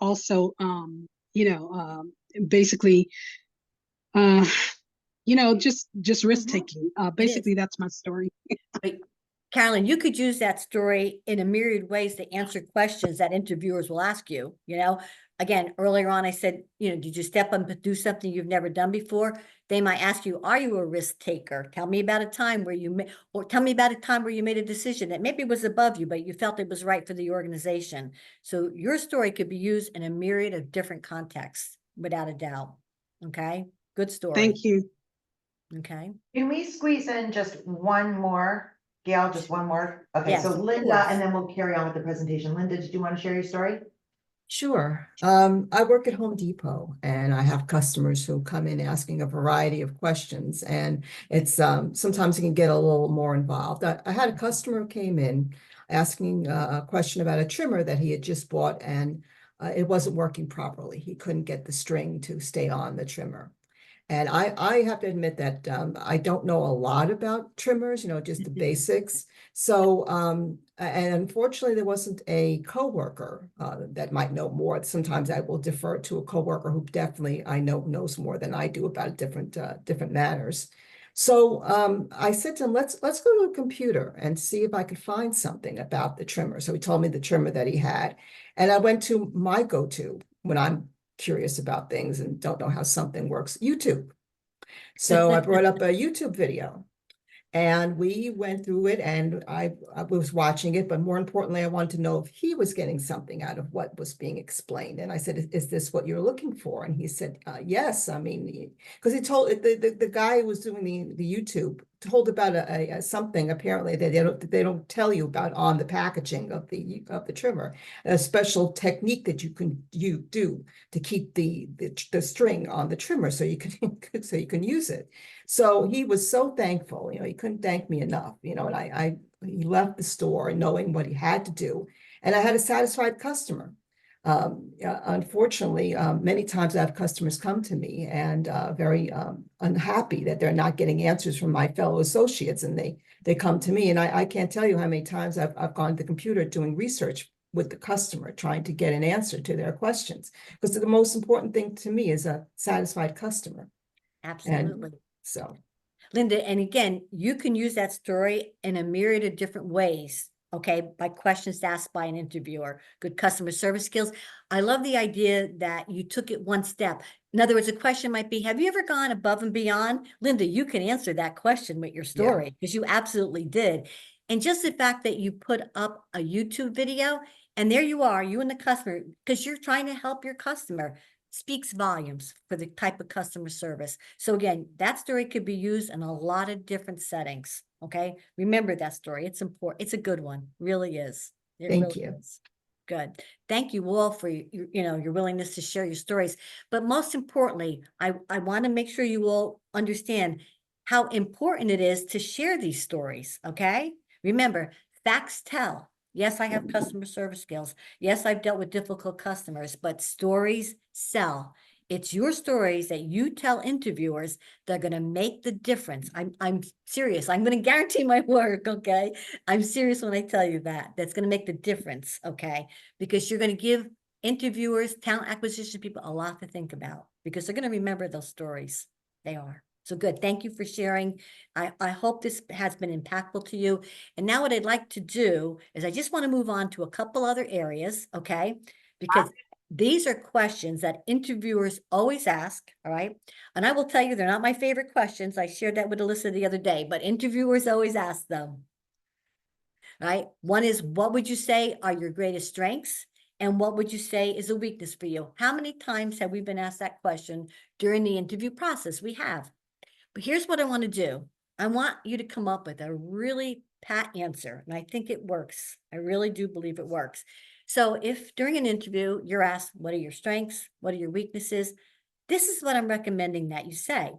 also basically just risk taking. Basically, that's my story. But Carolyn, you could use that story in a myriad ways to answer questions that interviewers will ask you. Again, earlier on, I said, did you step up and do something you've never done before? They might ask you, are you a risk taker? Tell me about a time where you made a decision that maybe was above you, but you felt it was right for the organization. So your story could be used in a myriad of different contexts, without a doubt. Okay, good story. Thank you. Okay. Can we squeeze in just one more? Gail, just one more? Okay, Yes, so of Linda, course. and then we'll carry on with the presentation. Linda, did you want to share your story? Sure. I work at Home Depot, and I have customers who come in asking a variety of questions, and it's sometimes it can get a little more involved. I had a customer who came in asking a question about a trimmer that he had just bought, and it wasn't working properly. He couldn't get the string to stay on the trimmer. And I have to admit that I don't know a lot about trimmers, just the basics. So, and unfortunately, there wasn't a coworker that might know more. Sometimes I will defer to a coworker who definitely I know knows more than I do about different matters. So I said to him, let's go to a computer and see if I could find something about the trimmer. So he told me the trimmer that he had, and I went to my go-to when I'm curious about things and don't know how something works, YouTube. So I brought up a YouTube video, and we went through it, and I was watching it, but more importantly, I wanted to know if he was getting something out of what was being explained. And I said, is this what you're looking for? And he said, yes. I mean, because he told the guy who was doing the YouTube told about something apparently that they don't tell you about on the packaging of the trimmer, a special technique that you do to keep the string on the trimmer so you can use it. So he was so thankful, he couldn't thank me enough, and he left the store knowing what he had to do, and I had a satisfied customer. Unfortunately, many times I have customers come to me and very unhappy that they're not getting answers from my fellow associates, and they come to me, and I can't tell you how many times I've gone to the computer doing research with the customer, trying to get an answer to their questions, because the most important thing to me is a satisfied customer. Absolutely. So, Linda, and again, you can use that story in a myriad of different ways, okay, by questions asked by an interviewer, good customer service skills. I love the idea that you took it one step. In other words, a question might be, have you ever gone above and beyond? Linda, you can answer that question with your story because you absolutely did. And just the fact that you put up a YouTube video and there you are, you and the customer, because you're trying to help your customer, speaks volumes for the type of customer service. So again, that story could be used in a lot of different settings. Okay. Remember that story. It's important. It's a good one. Really is. It thank really you. is. Good. Thank you all for your willingness to share your stories. But most importantly, I want to make sure you all understand how important it is to share these stories. Okay. Remember, facts tell. Yes, I have customer service skills. Yes, I've dealt with difficult customers, but stories sell. It's your stories that you tell interviewers that are going to make the difference. I'm serious. I'm going to guarantee my work, okay? I'm serious when I tell you that. That's going to make the difference, okay? Because you're going to give interviewers, talent acquisition people a lot to think about because they're going to remember those stories. They are. So good. Thank you for sharing. I hope this has been impactful to you. And now what I'd like to do is I just want to move on to a couple other areas, okay? Because these are questions that interviewers always ask, all right? And I will tell you, they're not my favorite questions. I shared that with Alyssa the other day, but interviewers always ask them, right? One is, what would you say are your greatest strengths? And what would you say is a weakness for you? How many times have we been asked that question during the interview process? We have. But here's what I want to do. I want you to come up with a really pat answer. And I think it works. I really do believe it works. So if during an interview, you're asked, what are your strengths? What are your weaknesses? This is what I'm recommending that you say.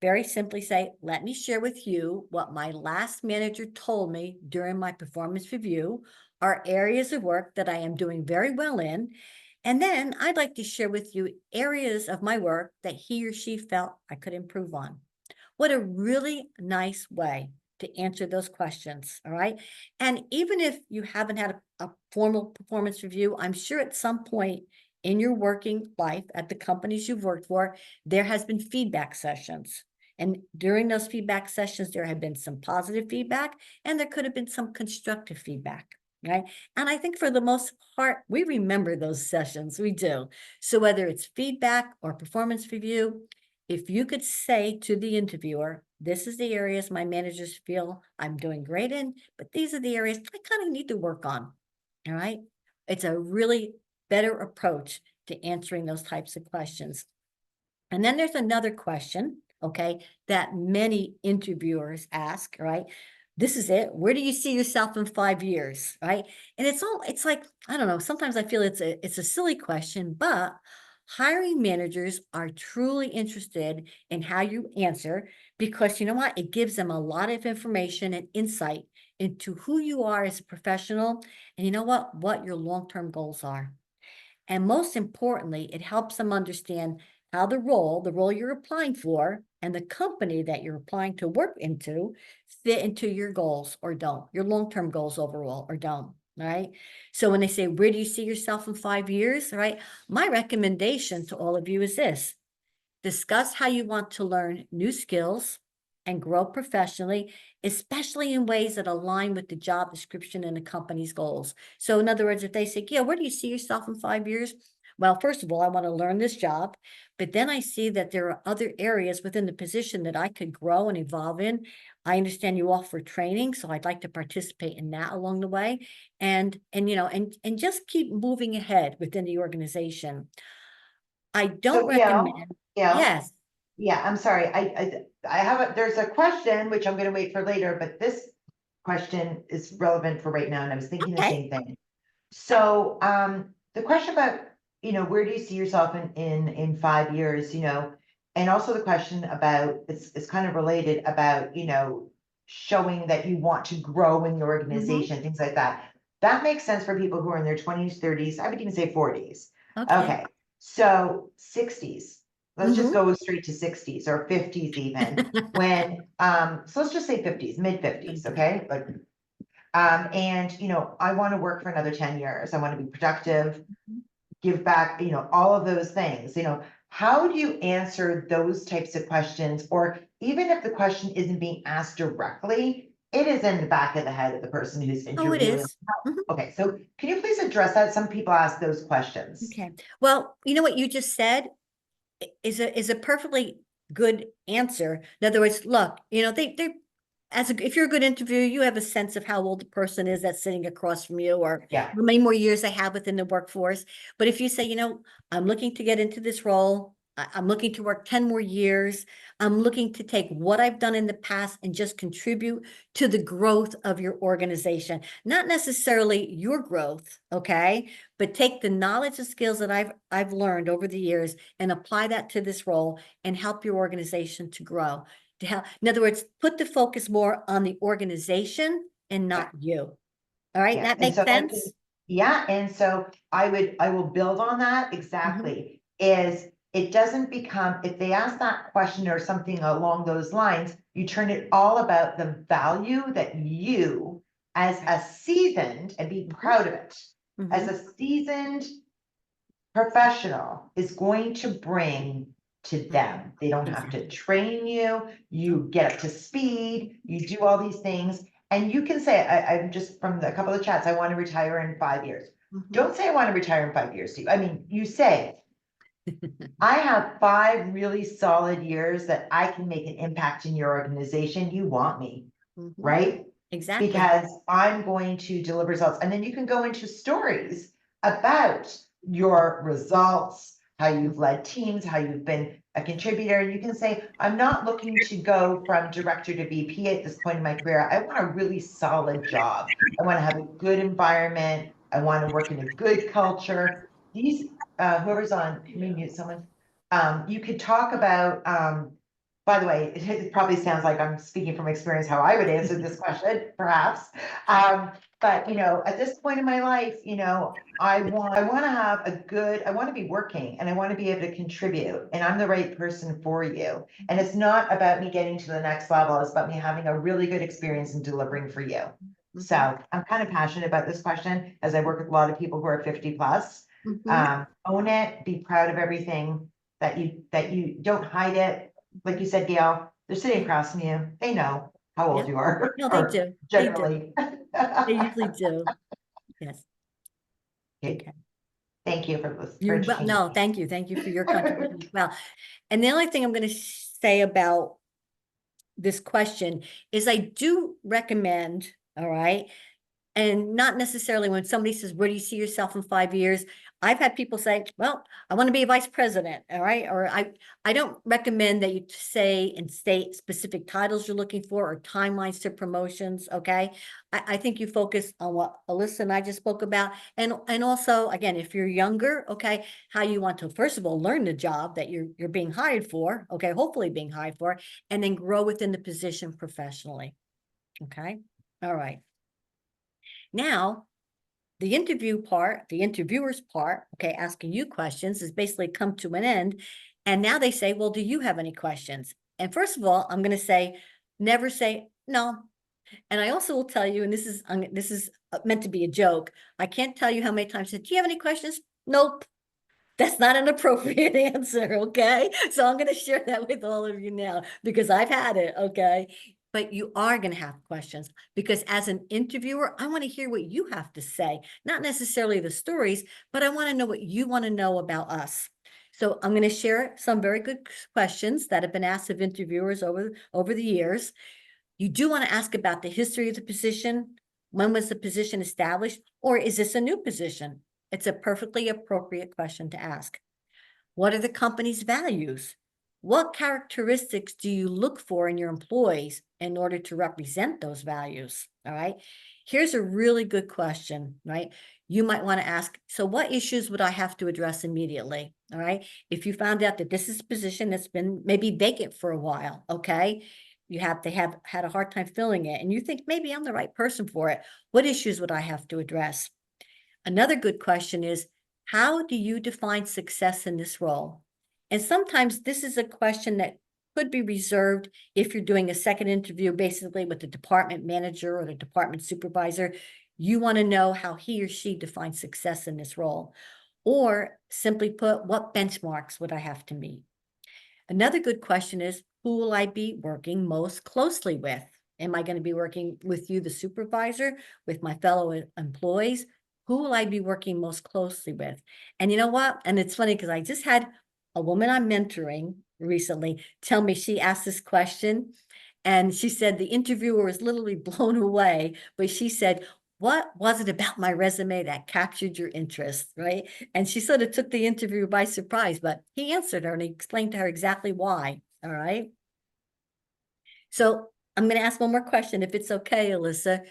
Very simply say, let me share with you what my last manager told me during my performance review are areas of work that I am doing very well in. And then I'd like to share with you areas of my work that he or she felt I could improve on. What a really nice way to answer those questions, all right? And even if you haven't had a formal performance review, I'm sure at some point in your working life at the companies you've worked for, there has been feedback sessions. And during those feedback sessions, there have been some positive feedback and there could have been some constructive feedback. Right. And I think for the most part, we remember those sessions. We do. So whether it's feedback or performance review, if you could say to the interviewer, this is the areas my managers feel I'm doing great in, but these are the areas I kind of need to work on. All right. It's a really better approach to answering those types of questions. And then there's another question, okay, that many interviewers ask, right? This is it. Where do you see yourself in 5 years, right? And it's like, I don't know, sometimes I feel it's a silly question, but hiring managers are truly interested in how you answer because you know what? It gives them a lot of information and insight into who you are as a professional and you know what your long-term goals are. And most importantly, it helps them understand how the role you're applying for and the company that you're applying to work into fit into your goals or don't, your long-term goals overall or don't, right? So when they say, where do you see yourself in 5 years, right? My recommendation to all of you is this: discuss how you want to learn new skills and grow professionally, especially in ways that align with the job description and the company's goals. So in other words, if they say, yeah, where do you see yourself in 5 years? Well, first of all, I want to learn this job, but then I see that there are other areas within the position that I could grow and evolve in. I understand you offer training, so I'd like to participate in that along the way, and just keep moving ahead within the organization. I don't So, Gail, recommend. Gail, Yes. yeah, I'm sorry. I have there's a question which I'm going to wait for later, but this question is relevant for right now. And I was thinking the Okay. same thing. So, the question about, where do you see yourself in 5 years, and also the question about, it's kind of related about, showing that you want to grow in the organization, things like that. That makes sense for people who are in their 20s, 30s, I would even say 40s. Okay. So 60s, let's just go straight to 60s or 50s even when, so let's just say 50s, mid 50s. Okay. But, and, I want to work for another 10 years. I want to be productive, give back, all of those things, how do you answer those types of questions? Or even if the question isn't being asked directly, it is in the back of the head of the person who's Oh, it interviewing. is. Mhm. Okay, so can you please address that? Some people ask those questions. Okay. Well, you know what you just said is a perfectly good answer. In other words, look, they if you're a good interviewer, you have a sense of how old the person is that's sitting across from you, or Yeah. how many more years they have within the workforce. But if you say, I'm looking to get into this role, I'm looking to work 10 more years, I'm looking to take what I've done in the past and just contribute to the growth of your organization, not necessarily your growth, okay? But take the knowledge and skills that I've learned over the years and apply that to this role and help your organization to grow. In other words, put the focus more on the organization and not you. All right, Yeah, that and makes so sense? yeah, and so I will build on that exactly, is it doesn't become, if they ask that question or something along those lines, you turn it all about the value that you, as a seasoned, and be proud of it, as Mhm. a seasoned professional is going to bring to them. They don't have to Exactly. train you, you get up to speed, you do all these things. And you can say, I'm just from a couple of chats, I want to retire in 5 years. Mhm. Don't say I want to retire in 5 years, Steve. I mean, you say, I have 5 really solid years that I can make an impact in your organization. You want me, Mhm. right? Exactly. Because I'm going to deliver results. And then you can go into stories about your results, how you've led teams, how you've been a contributor. And you can say, I'm not looking to go from director to VP at this point in my career. I want a really solid job. I want to have a good environment. I want to work in a good culture. These, whoever's on, can we mute someone? You could talk about, by the way, it probably sounds like I'm speaking from experience how I would answer this question, perhaps. But at this point in my life, I want to have I want to be working and I want to be able to contribute, and I'm the right person for you. And it's not about me getting to the next level, it's about me having a really good experience and delivering for you. So I'm kind of passionate about this question as I work with a lot of people who are 50 plus. Own it, be proud of everything that you don't hide it. Like you said, Gail, they're sitting across from you. They know how old Yep. you are. No, they or do. They do. Generally. They usually do. Yes. Okay. Okay. Thank you for this. No, thank you. Thank you for your contribution as well. And the only thing I'm going to say about this question is I do recommend, all right, and not necessarily when somebody says, where do you see yourself in 5 years? I've had people say, well, I want to be a vice president, all right? Or I don't recommend that you say and state specific titles you're looking for or timelines to promotions, okay? I think you focus on what Alyssa and I just spoke about. And also, again, if you're younger, okay, how you want to, first of all, learn the job that you're being hired for, okay, hopefully being hired for, and then grow within the position professionally, okay? All right. Now, the interview part, the interviewer's part, okay, asking you questions has basically come to an end. And now they say, well, do you have any questions? And first of all, I'm going to say, never say no. And I also will tell you, and this is meant to be a joke. I can't tell you how many times I said, do you have any questions? Nope. That's not an appropriate answer, okay? So I'm going to share that with all of you now because I've had it, okay? But you are going to have questions because as an interviewer, I want to hear what you have to say, not necessarily the stories, but I want to know what you want to know about us. So I'm going to share some very good questions that have been asked of interviewers over the years. You do want to ask about the history of the position. When was the position established? Or is this a new position? It's a perfectly appropriate question to ask. What are the company's values? What characteristics do you look for in your employees in order to represent those values? All right. Here's a really good question, right? You might want to ask, so what issues would I have to address immediately? All right. If you found out that this is a position that's been maybe vacant for a while, okay, they have had a hard time filling it, and you think maybe I'm the right person for it. What issues would I have to address? Another good question is, how do you define success in this role? And sometimes this is a question that could be reserved if you're doing a second interview, basically with the department manager or the department supervisor. You want to know how he or she defines success in this role. Or simply put, what benchmarks would I have to meet? Another good question is, who will I be working most closely with? Am I going to be working with you, the supervisor, with my fellow employees? Who will I be working most closely with? And you know what? And it's funny because I just had a woman I'm mentoring recently tell me she asked this question. And she said the interviewer was literally blown away, but she said, what was it about my resume that captured your interest, right? And she sort of took the interview by surprise, but he answered her and he explained to her exactly why, all right? So I'm going to ask one more question, if it's okay, Alyssa.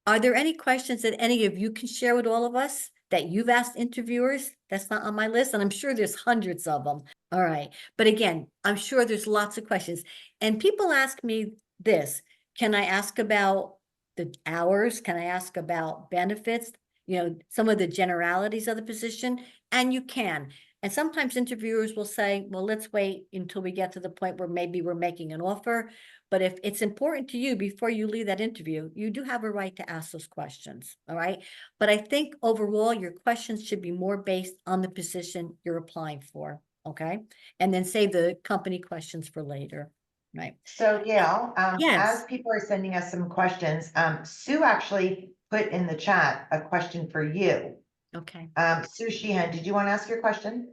Are there any questions that any of you can share with all of us that you've asked interviewers? That's not on my list, and I'm sure there's hundreds of them. All right. But again, I'm sure there's lots of questions. And people ask me this, can I ask about the hours? Can I ask about benefits? You know, some of the generalities of the position, and you can. And sometimes interviewers will say, well, let's wait until we get to the point where maybe we're making an offer. But if it's important to you before you leave that interview, you do have a right to ask those questions, all right? But I think overall, your questions should be more based on the position you're applying for, okay? And then save the company questions for later, right? So Gail, Yes. as people are sending us some questions, Sue actually put in the chat a question for you. Okay. Sue Sheehan, did you want to ask your question?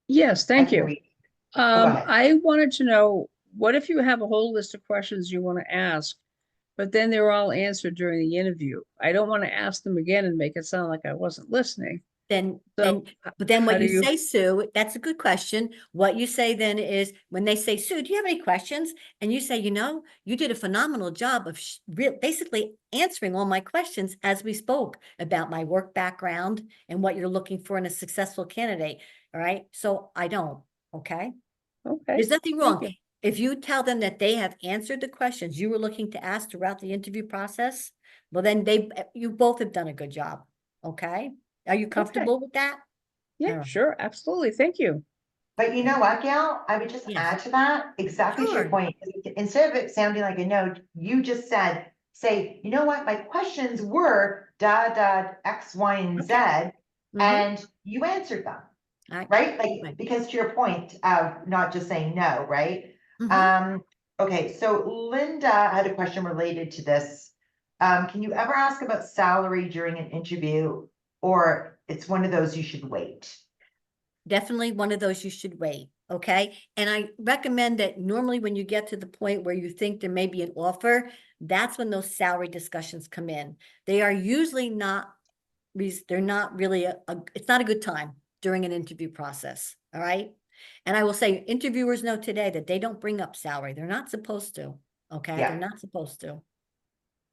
Yes, thank you. Go ahead. I wanted to know, what if you have a whole list of questions you want to ask, but then they're all answered during the interview? I don't want to ask them again and make it sound like I wasn't listening. But So then how what do you you- say, Sue, that's a good question. What you say then is when they say, Sue, do you have any questions? And you say, you know, you did a phenomenal job of basically answering all my questions as we spoke about my work background and what you're looking for in a successful candidate. All right. So I don't. Okay. Okay. There's nothing Thank wrong. you. If you tell them that they have answered the questions you were looking to ask throughout the interview process, well, then you both have done a good job. Okay. Are you comfortable with that? Yeah, All right. sure, absolutely. Thank you. But you know what, Gail? I would just Yes. add to that, exactly to your Sure. point. Instead of it sounding like a no, you just said, say, you know what, my questions were X, Y, and Z, Okay. Mhm. and you answered them, All right. right? Like, Right. because to your point of not just saying no, right? Mhm. Okay, so Linda had a question related to this. Can you ever ask about salary during an interview, or it's one of those you should wait? Definitely one of those you should wait. Okay. And I recommend that normally when you get to the point where you think there may be an offer, that's when those salary discussions come in. They are usually not, they're not really it's not a good time during an interview process. All right. And I will say interviewers know today that they don't bring up salary. They're not supposed to. Okay. Yeah. They're not supposed to.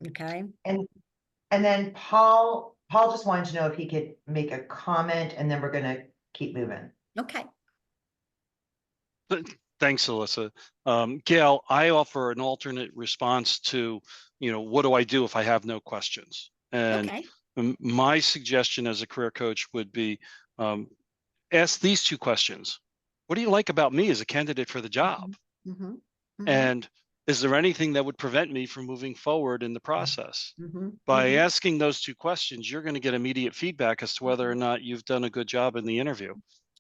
Okay. And then Paul just wanted to know if he could make a comment, and then we're gonna keep moving. Okay. Thanks, Alyssa. Gail, I offer an alternate response to, what do I do if I have no questions? And Okay. my suggestion as a career coach would be ask these two questions. What do you like about me as a candidate for the job? Mm-hmm. Mm-hmm. And is there anything that would prevent me from moving forward in the process? Mm-hmm. By Mm-hmm. asking those two questions, you're going to get immediate feedback as to whether or not you've done a good job in the interview.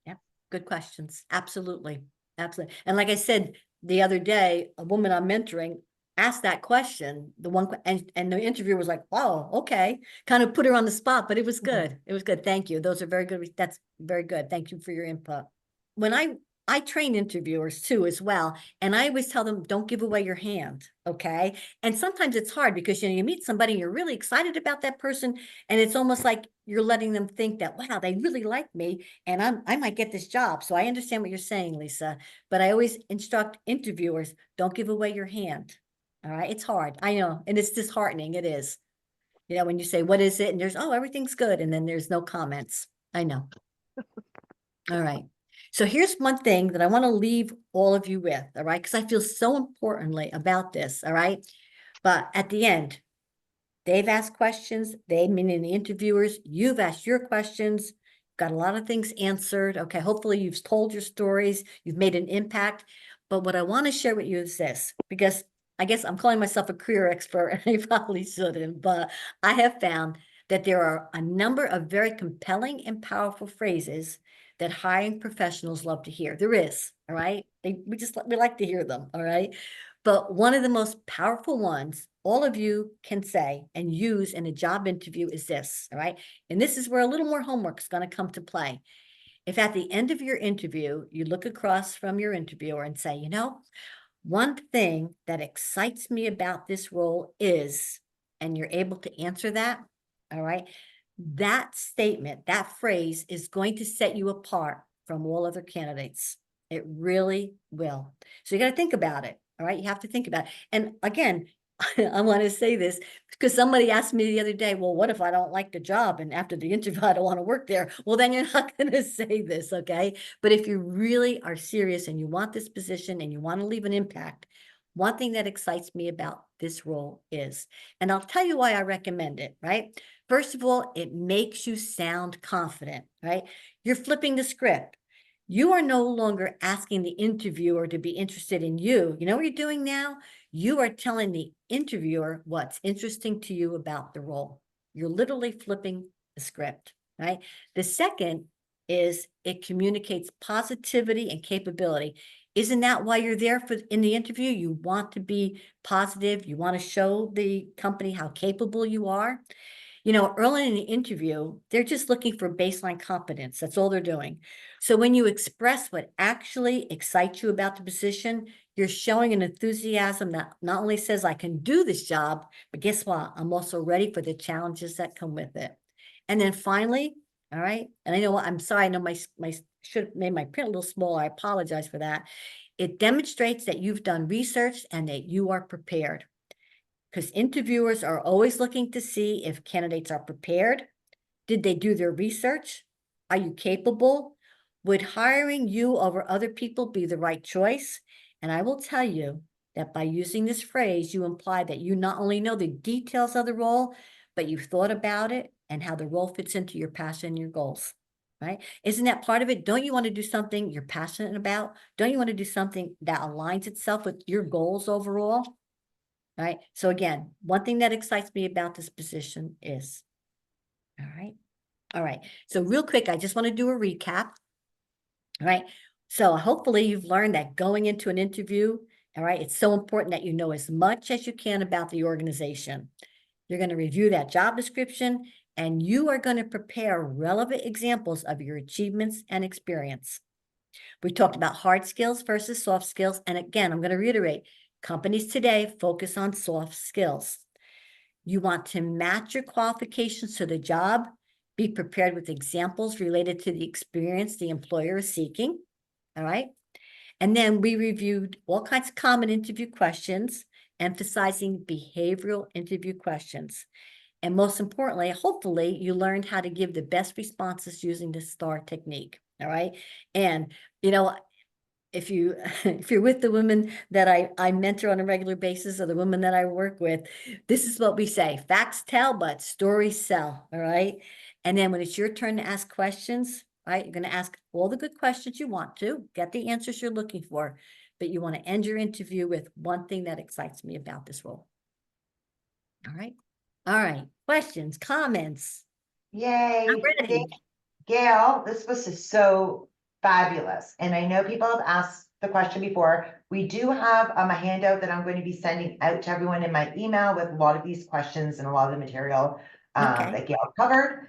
Yep. Good questions. Absolutely. Absolutely. And like I said, the other day, a woman I'm mentoring asked that question, and the interviewer was like, oh, okay. Kind of put her on the spot, but it was good. It was good. Thank you. Those are very good. That's very good. Thank you for your input. When I train interviewers too as well, and I always tell them, don't give away your hand, okay? And sometimes it's hard because you meet somebody and you're really excited about that person, and it's almost like you're letting them think that, wow, they really like me, and I might get this job. So I understand what you're saying, Lisa, but I always instruct interviewers, don't give away your hand, all right? It's hard, I know, and it's disheartening, it is. When you say, what is it? And there's, oh, everything's good, and then there's no comments, I know. All right. So here's one thing that I want to leave all of you with, all right? Because I feel so importantly about this, all right? But at the end, they've asked questions, meaning the interviewers, you've asked your questions, got a lot of things answered, okay? Hopefully you've told your stories, you've made an impact. But what I want to share with you is this, because I guess I'm calling myself a career expert, and I probably shouldn't, but I have found that there are a number of very compelling and powerful phrases that hiring professionals love to hear. There is, all right? We like to hear them, all right? But one of the most powerful ones all of you can say and use in a job interview is this, all right? And this is where a little more homework is going to come to play. If at the end of your interview, you look across from your interviewer and say, you know, one thing that excites me about this role is, and you're able to answer that, all right? That statement, that phrase is going to set you apart from all other candidates. It really will. So you got to think about it, all right? You have to think about it. And again, I want to say this because somebody asked me the other day, well, what if I don't like the job? And after the interview, I don't want to work there. Well, then you're not going to say this, okay? But if you really are serious and you want this position and you want to leave an impact, one thing that excites me about this role is, and I'll tell you why I recommend it, right? First of all, it makes you sound confident, right? You're flipping the script. You are no longer asking the interviewer to be interested in you. You know what you're doing now? You are telling the interviewer what's interesting to you about the role. You're literally flipping the script, right? The second is it communicates positivity and capability. Isn't that why you're there in the interview? You want to be positive. You want to show the company how capable you are. You know, early in the interview, they're just looking for baseline competence. That's all they're doing. So when you express what actually excites you about the position, you're showing an enthusiasm that not only says I can do this job, but guess what? I'm also ready for the challenges that come with it. And then finally, all right, and I know I'm sorry, I know my should have made my print a little small. I apologize for that. It demonstrates that you've done research and that you are prepared. Because interviewers are always looking to see if candidates are prepared. Did they do their research? Are you capable? Would hiring you over other people be the right choice? And I will tell you that by using this phrase, you imply that you not only know the details of the role, but you've thought about it and how the role fits into your passion and your goals, right? Isn't that part of it? Don't you want to do something you're passionate about? Don't you want to do something that aligns itself with your goals overall? Right. So again, one thing that excites me about this position is, all right. All right. So real quick, I just want to do a recap. All right. So hopefully you've learned that going into an interview, all right, it's so important that you know as much as you can about the organization. You're going to review that job description and you are going to prepare relevant examples of your achievements and experience. We talked about hard skills versus soft skills. And again, I'm going to reiterate, companies today focus on soft skills. You want to match your qualifications to the job, be prepared with examples related to the experience the employer is seeking, all right? And then we reviewed all kinds of common interview questions, emphasizing behavioral interview questions. And most importantly, hopefully you learned how to give the best responses using the STAR technique, all right? And, you know, if you're with the women that I mentor on a regular basis or the women that I work with, this is what we say: facts tell, but stories sell. All right. And then when it's your turn to ask questions, right, you're going to ask all the good questions you want to get the answers you're looking for, but you want to end your interview with one thing that excites me about this role. All right. All right. Questions, comments? Yay. I'm ready. Gail, this was so fabulous. And I know people have asked the question before. We do have a handout that I'm going to be sending out to everyone in my email with a lot of these questions and a lot of the material that Gail covered.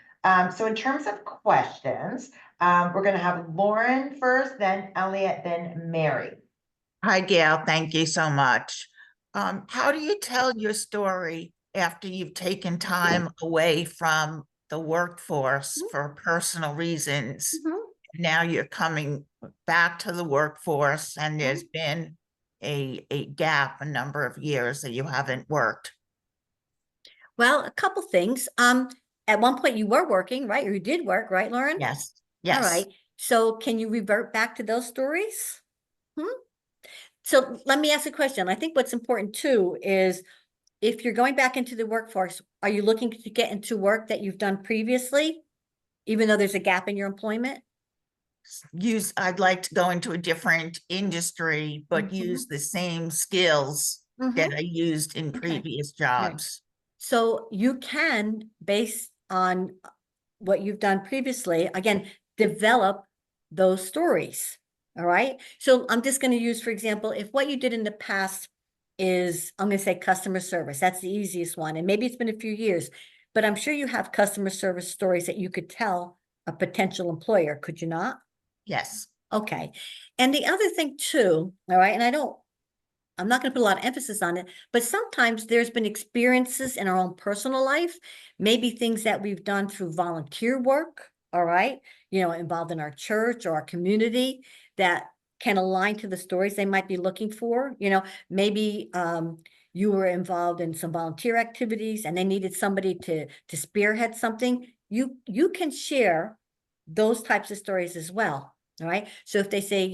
So in terms of questions, we're going to have Lauren first, then Elliot, then Mary. Hi, Gail. Thank you so much. How do you tell your story after you've taken time away from the workforce for personal reasons? Now you're coming back to the workforce and there's been a gap, a number of years that you haven't worked. Well, a couple things. At one point you were working, right? Or you did work, right, Lauren? Yes. Yes. All right. So can you revert back to those stories? So let me ask a question. I think what's important too is if you're going back into the workforce, are you looking to get into work that you've done previously, even though there's a gap in your employment? I'd like to go into a different industry, but use the same skills that I used in previous jobs. So you can, based on what you've done previously, again, develop those stories. All right. So I'm just going to use, for example, if what you did in the past is, I'm going to say customer service, that's the easiest one. And maybe it's been a few years, but I'm sure you have customer service stories that you could tell a potential employer, could you not? Yes. Okay. And the other thing too, all right, and I'm not going to put a lot of emphasis on it, but sometimes there's been experiences in our own personal life, maybe things that we've done through volunteer work, all right, involved in our church or our community that can align to the stories they might be looking for. Maybe you were involved in some volunteer activities and they needed somebody to spearhead something. You can share those types of stories as well. All right. So if they say,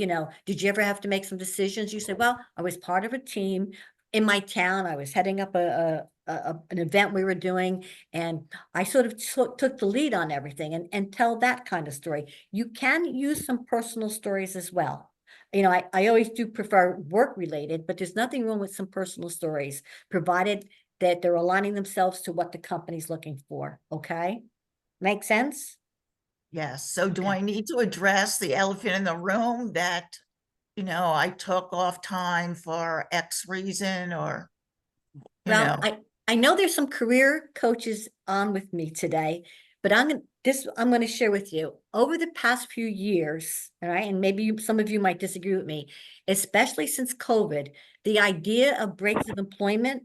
did you ever have to make some decisions? You say, well, I was part of a team in my town. I was heading up an event we were doing, and I sort of took the lead on everything, and tell that kind of story. You can use some personal stories as well. I always do prefer work related, but there's nothing wrong with some personal stories, provided that they're aligning themselves to what the company's looking for. Okay. Make sense? Yes. So do Okay. I need to address the elephant in the room that, I took off time for X reason, or, Well, I know there's some career coaches on with me today, but I'm going to share with you over the past few years, all right, and maybe some of you might disagree with me, especially since COVID, the idea of breaks of employment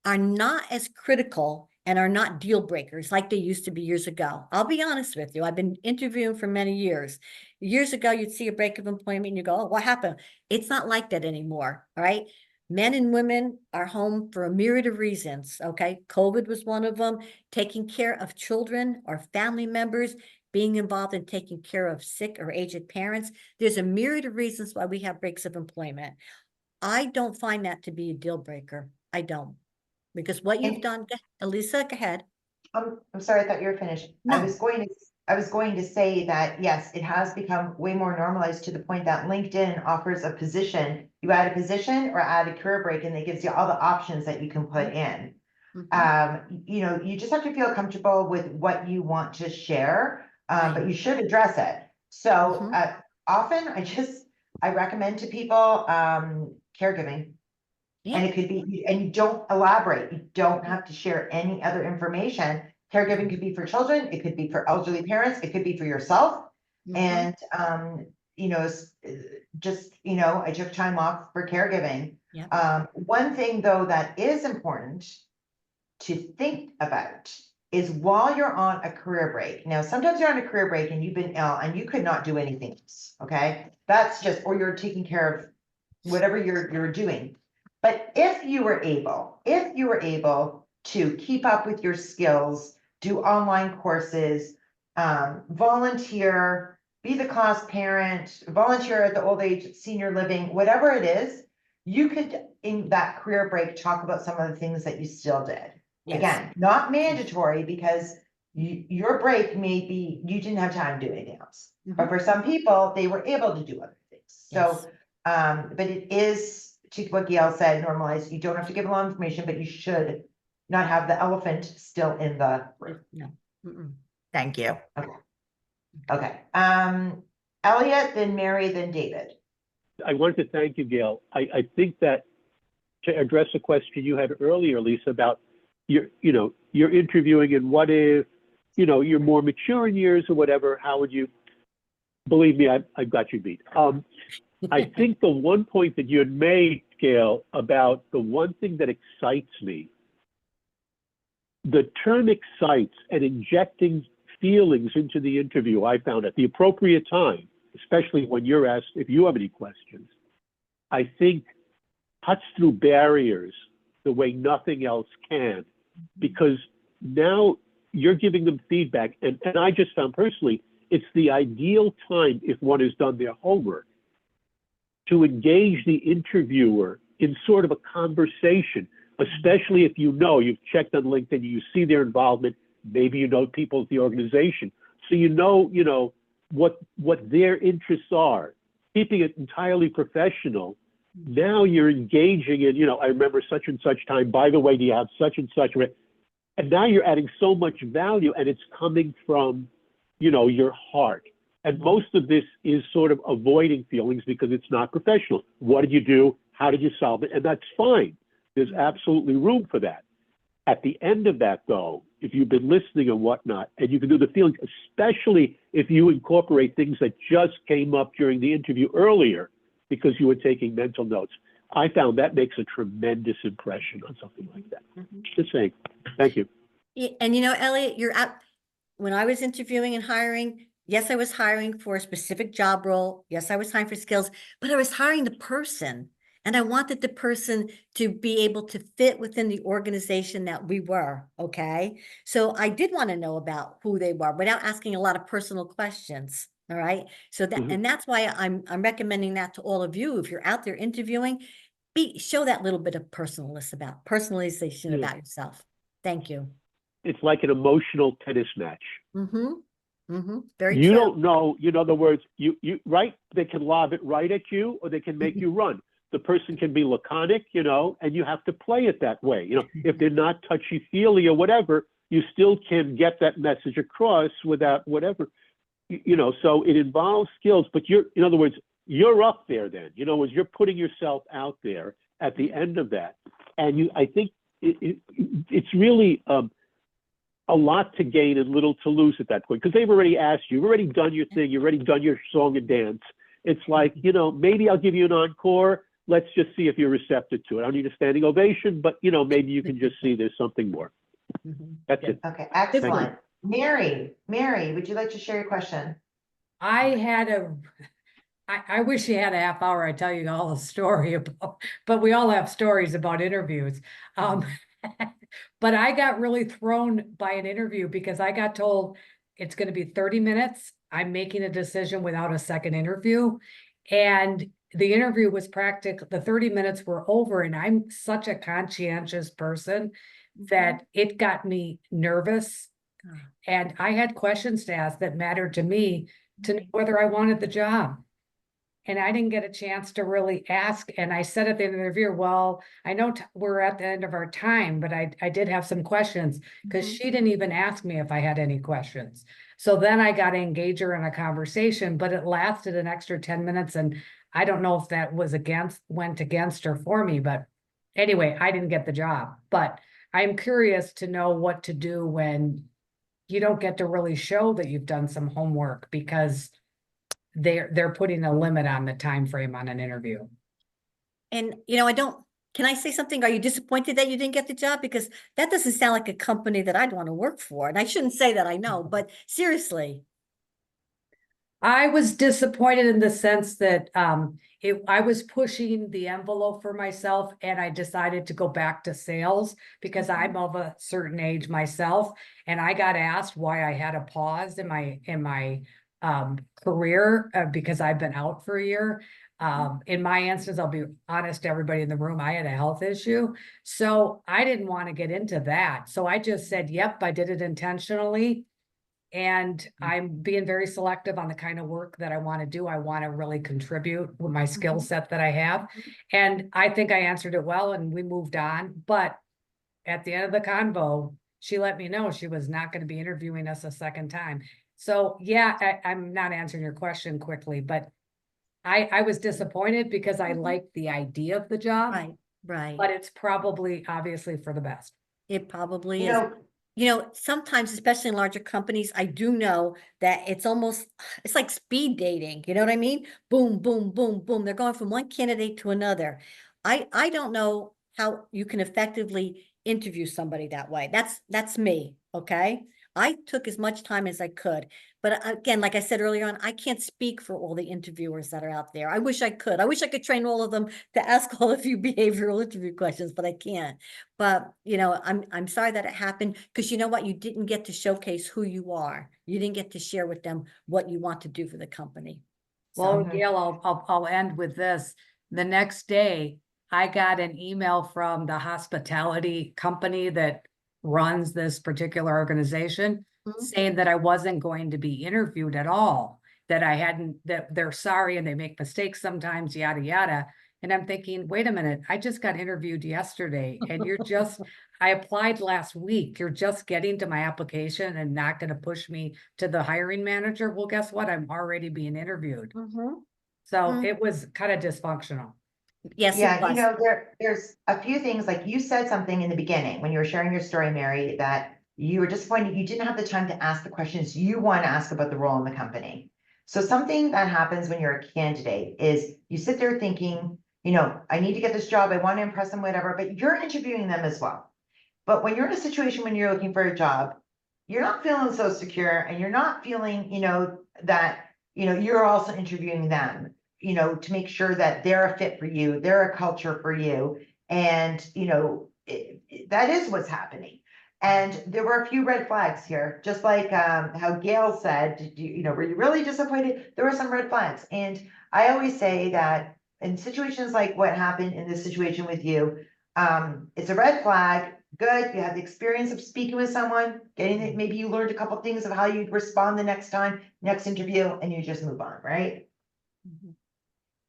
are not as critical and are not deal breakers like they used to be years ago. I'll be honest with you. I've been interviewing for many years. Years ago, you'd see a break of employment and you go, oh, what happened? It's not like that anymore, all right? Men and women are home for a myriad of reasons, okay? COVID was one of them. Taking care of children or family members, being involved in taking care of sick or aged parents. There's a myriad of reasons why we have breaks of employment. I don't find that to be a deal breaker. I don't. Because what you've done, Elisa, go ahead. I'm sorry, I thought you were finished. I No. was going to say that, yes, it has become way more normalized to the point that LinkedIn offers a position. You add a position or add a career break, and it gives you all the options that you can put in. You just have to feel comfortable with what you want to share, but you should address it. So often I recommend to people caregiving. Yeah. And it could be, and you don't elaborate. You don't have to share any other information. Caregiving could be for children. It could be for elderly parents. It could be for yourself. And, I took time off for caregiving. One thing though, that is important to think about is while you're on a career break. Now, sometimes you're on a career break and you've been ill and you could not do anything else. Okay. That's just, or you're taking care of whatever you're doing. But if you were able to keep up with your skills, do online courses, volunteer, be the class parent, volunteer at the old age senior living, whatever it is, you could, in that career break, talk about some of the things that you still did. Yes. Again, not mandatory, because your break may be, you didn't have time to do anything else. But for some people, they were able to do other things. So, but it is, to what Gail said, normalized. You don't have to give a lot of information, but you should not have the elephant still in the room. No. Thank you. Okay. Elliot, then Mary, then David. I wanted to thank you, Gail. I think that to address a question you had earlier, Lisa, about you're interviewing, and what if, you're more mature in years or whatever, how would you, believe me, I've got you beat. I think the one point that you had made, Gail, about the one thing that excites me, the term excites and injecting feelings into the interview, I found at the appropriate time, especially when you're asked if you have any questions, I think cuts through barriers the way nothing else can, because now you're giving them feedback. And I just found personally, it's the ideal time, if one has done their homework, to engage the interviewer in sort of a conversation, especially if you've checked on LinkedIn, you see their involvement, maybe you know people at the organization. So what their interests are, keeping it entirely professional. Now you're engaging in, I remember such and such time, by the way, do you have such and such? And now you're adding so much value, and it's coming from, you know, your heart. And most of this is sort of avoiding feelings because it's not professional. What did you do? How did you solve it? And that's fine. There's absolutely room for that. At the end of that, though, if you've been listening and whatnot, and you can do the feelings, especially if you incorporate things that just came up during the interview earlier because you were taking mental notes, I found that makes a tremendous impression on something like that. Just saying. Thank you. And you know, Elliot, you're out. When I was interviewing and hiring, yes, I was hiring for a specific job role. Yes, I was hiring for skills, but I was hiring the person. And I wanted the person to be able to fit within the organization that we were, okay? So I did want to know about who they were without asking a lot of personal questions, all right? So that, and that's why I'm recommending that to all of you. If you're out there interviewing, show that little bit of personalization about yourself. Thank you. It's like an emotional tennis match. Very you true. Don't know, in other words, you right? They can lob it right at you, or they can make you run. The person can be laconic, you know, and you have to play it that way. You know, if they're not touchy-feely or whatever, you still can get that message across without whatever, you know, so it involves skills, but in other words, you're up there then, you know, as you're putting yourself out there at the end of that. And I think it's really a lot to gain and little to lose at that point, because they've already asked you, you've already done your thing, you've already done your song and dance. It's like, you know, maybe I'll give you an encore. Let's just see if you're receptive to it. I don't need a standing ovation, but, you know, maybe you can just see there's something more. That's it. Okay, excellent. Mary, would you like to share your question? I wish you had a half hour. I tell you all the story about, but we all have stories about interviews. But I got really thrown by an interview because I got told it's going to be 30 minutes. I'm making a decision without a second interview. And the interview was practical. The 30 minutes were over, and I'm such a conscientious person that it got me nervous. And I had questions to ask that mattered to me to know whether I wanted the job. And I didn't get a chance to really ask. And I said at the end of the interview, well, I know we're at the end of our time, but I did have some questions, because she didn't even ask me if I had any questions. So then I got to engage her in a conversation, but it lasted an extra 10 minutes. And I don't know if that went against her for me, but anyway, I didn't get the job. But I'm curious to know what to do when you don't get to really show that you've done some homework, because they're putting a limit on the time frame on an interview. And, you know, can I say something? Are you disappointed that you didn't get the job? Because that doesn't sound like a company that I'd want to work for. And I shouldn't say that, I know, but seriously. I was disappointed in the sense that I was pushing the envelope for myself, and I decided to go back to sales because I'm of a certain age myself. And I got asked why I had a pause in my career because I've been out for a year. In my instance, I'll be honest to everybody in the room, I had a health issue. So I didn't want to get into that. So I just said, yep, I did it intentionally. And I'm being very selective on the kind of work that I want to do. I want to really contribute with my skill set that I have. And I think I answered it well, and we moved on. But at the end of the convo, she let me know she was not going to be interviewing us a second time. So yeah, I'm not answering your question quickly, but I was disappointed because I liked the idea of the job. Right. But it's probably obviously for the best. It probably is. You know, sometimes, especially in larger companies, I do know that it's like speed dating. You know what I mean? Boom, boom, boom, boom. They're going from one candidate to another. I don't know how you can effectively interview somebody that way. That's me. Okay. I took as much time as I could. But again, like I said earlier on, I can't speak for all the interviewers that are out there. I wish I could. I wish I could train all of them to ask all of you behavioral interview questions, but I can't. But, you know, I'm sorry that it happened, because you know what? You didn't get to showcase who you are. You didn't get to share with them what you want to do for the company. Well, Gail, I'll end with this. The next day, I got an email from the hospitality company that runs this particular organization saying that I wasn't going to be interviewed at all. that I hadn't, that they're sorry and they make mistakes sometimes, yada, yada. And I'm thinking, wait a minute, I just got interviewed yesterday and you're just, I applied last week. You're just getting to my application and not going to push me to the hiring manager. Well, guess what? I'm already being interviewed. So Mhm. it was kind of dysfunctional. Yes, it Yeah, was. there's a few things, like you said something in the beginning when you were sharing your story, Mary, that you were disappointed you didn't have the time to ask the questions you want to ask about the role in the company. So something that happens when you're a candidate is you sit there thinking, I need to get this job, I want to impress them, whatever, but you're interviewing them as well. But when you're in a situation when you're looking for a job, you're not feeling so secure and you're not feeling, that, you're also interviewing them, to make sure that they're a fit for you, they're a culture for you. And, that is what's happening. And there were a few red flags here, just like how Gail said, were you really disappointed? There were some red flags. And I always say that in situations like what happened in this situation with you, it's a red flag. Good, you have the experience of speaking with someone, getting it, maybe you learned a couple things of how you'd respond the next time, next interview, and you just move on, right?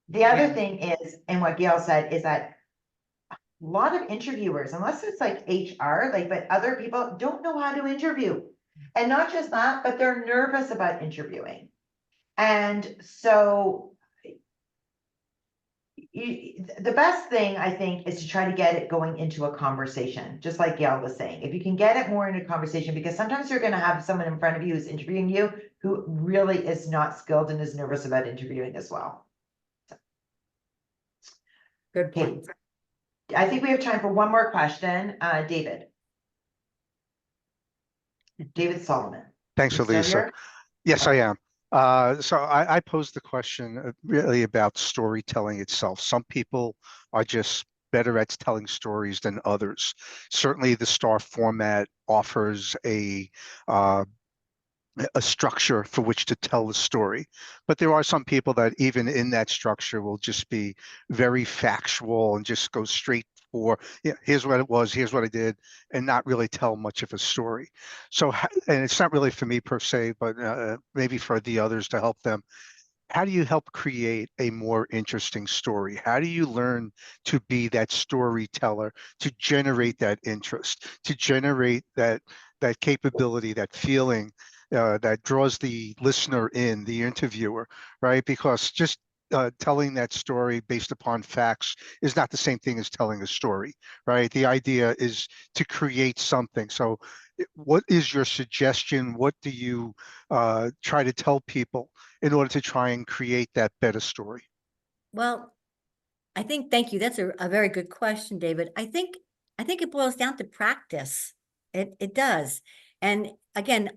The other Yeah. thing is, and what Gail said, is that a lot of interviewers, unless it's like HR, but other people don't know how to interview. And not just that, but they're nervous about interviewing. And so the best thing, I think, is to try to get it going into a conversation, just like Gail was saying. If you can get it more into a conversation, because sometimes you're going to have someone in front of you who's interviewing you who really is not skilled and is nervous about interviewing as well. Good Okay, point. I think we have time for one more question. David Solomon. Thanks, You still Elisa. here? Yes, Okay. I am. So I posed the question really about storytelling itself. Some people are just better at telling stories than others. Certainly, the STAR format offers a structure for which to tell the story. But there are some people that even in that structure will just be very factual and just go straight for, here's what it was, here's what I did, and not really tell much of a story. So, and it's not really for me per se, but maybe for the others to help them. How do you help create a more interesting story? How do you learn to be that storyteller, to generate that interest, to generate that capability, that feeling that draws the listener in, the interviewer, right? Because just telling that story based upon facts is not the same thing as telling a story, right? The idea is to create something. So what is your suggestion? What do you try to tell people in order to try and create that better story? Well, thank you. That's a very good question, David. I think it boils down to practice. It does. And again,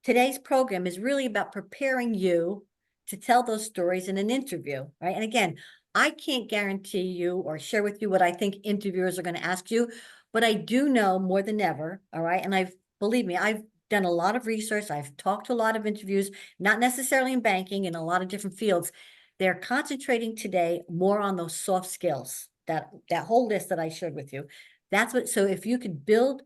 today's program is really about preparing you to tell those stories in an interview, right? And again, I can't guarantee you or share with you what I think interviewers are going to ask you, but I do know more than ever, all right? And believe me, I've done a lot of research. I've talked to a lot of interviews, not necessarily in banking, in a lot of different fields. They're concentrating today more on those soft skills, that whole list that I shared with you. So if you could build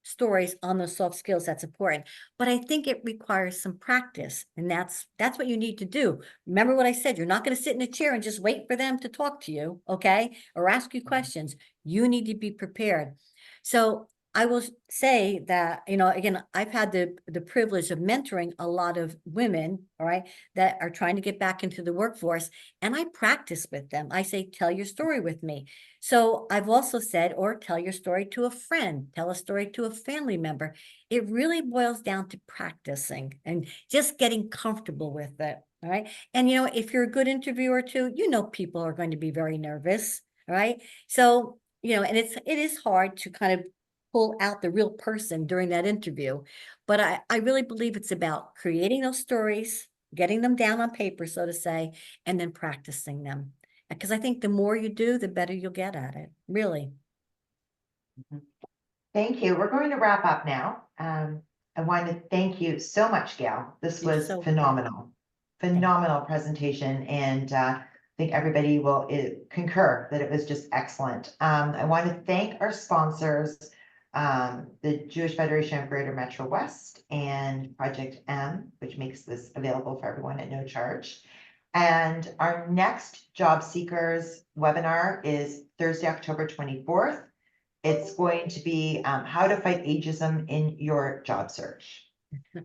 stories on those soft skills, that's important. But I think it requires some practice, and that's what you need to do. Remember what I said, you're not going to sit in a chair and just wait for them to talk to you, okay? Or ask you questions. You need to be prepared. So I will say that, again, I've had the privilege of mentoring a lot of women, all right, that are trying to get back into the workforce, and I practice with them. I say, tell your story with me. So I've also said, or tell your story to a friend, tell a story to a family member. It really boils down to practicing and just getting comfortable with it, all right? And, if you're a good interviewer too, people are going to be very nervous, all right? So, and it is hard to kind of pull out the real person during that interview. But I really believe it's about creating those stories, getting them down on paper, so to say, and then practicing them. Because I think the more you do, the better you'll get at it, really. Thank you. We're going to wrap up now. I want to thank you so much, Gail. This You're was so phenomenal. Phenomenal presentation, and I think everybody will concur that it was just excellent. I want to thank our sponsors, the Jewish Federation of Greater Metro West, and Project M, which makes this available for everyone at no charge. And our next Job Seekers webinar is Thursday, October 24th. It's going to be how to fight ageism in your job search.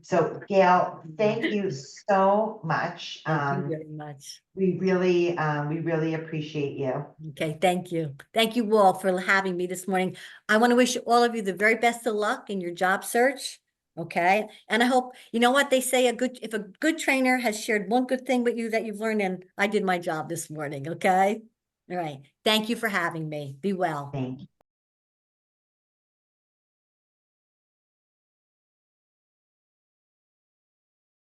So Gail, thank you so much. Thank you very much. We really appreciate you. Okay, thank you. Thank you all for having me this morning. I want to wish all of you the very best of luck in your job search. Okay. And I hope, you know what they say, if a good trainer has shared one good thing with you that you've learned, and I did my job this morning. Okay. All right. Thank you for having me. Be well. Thank you.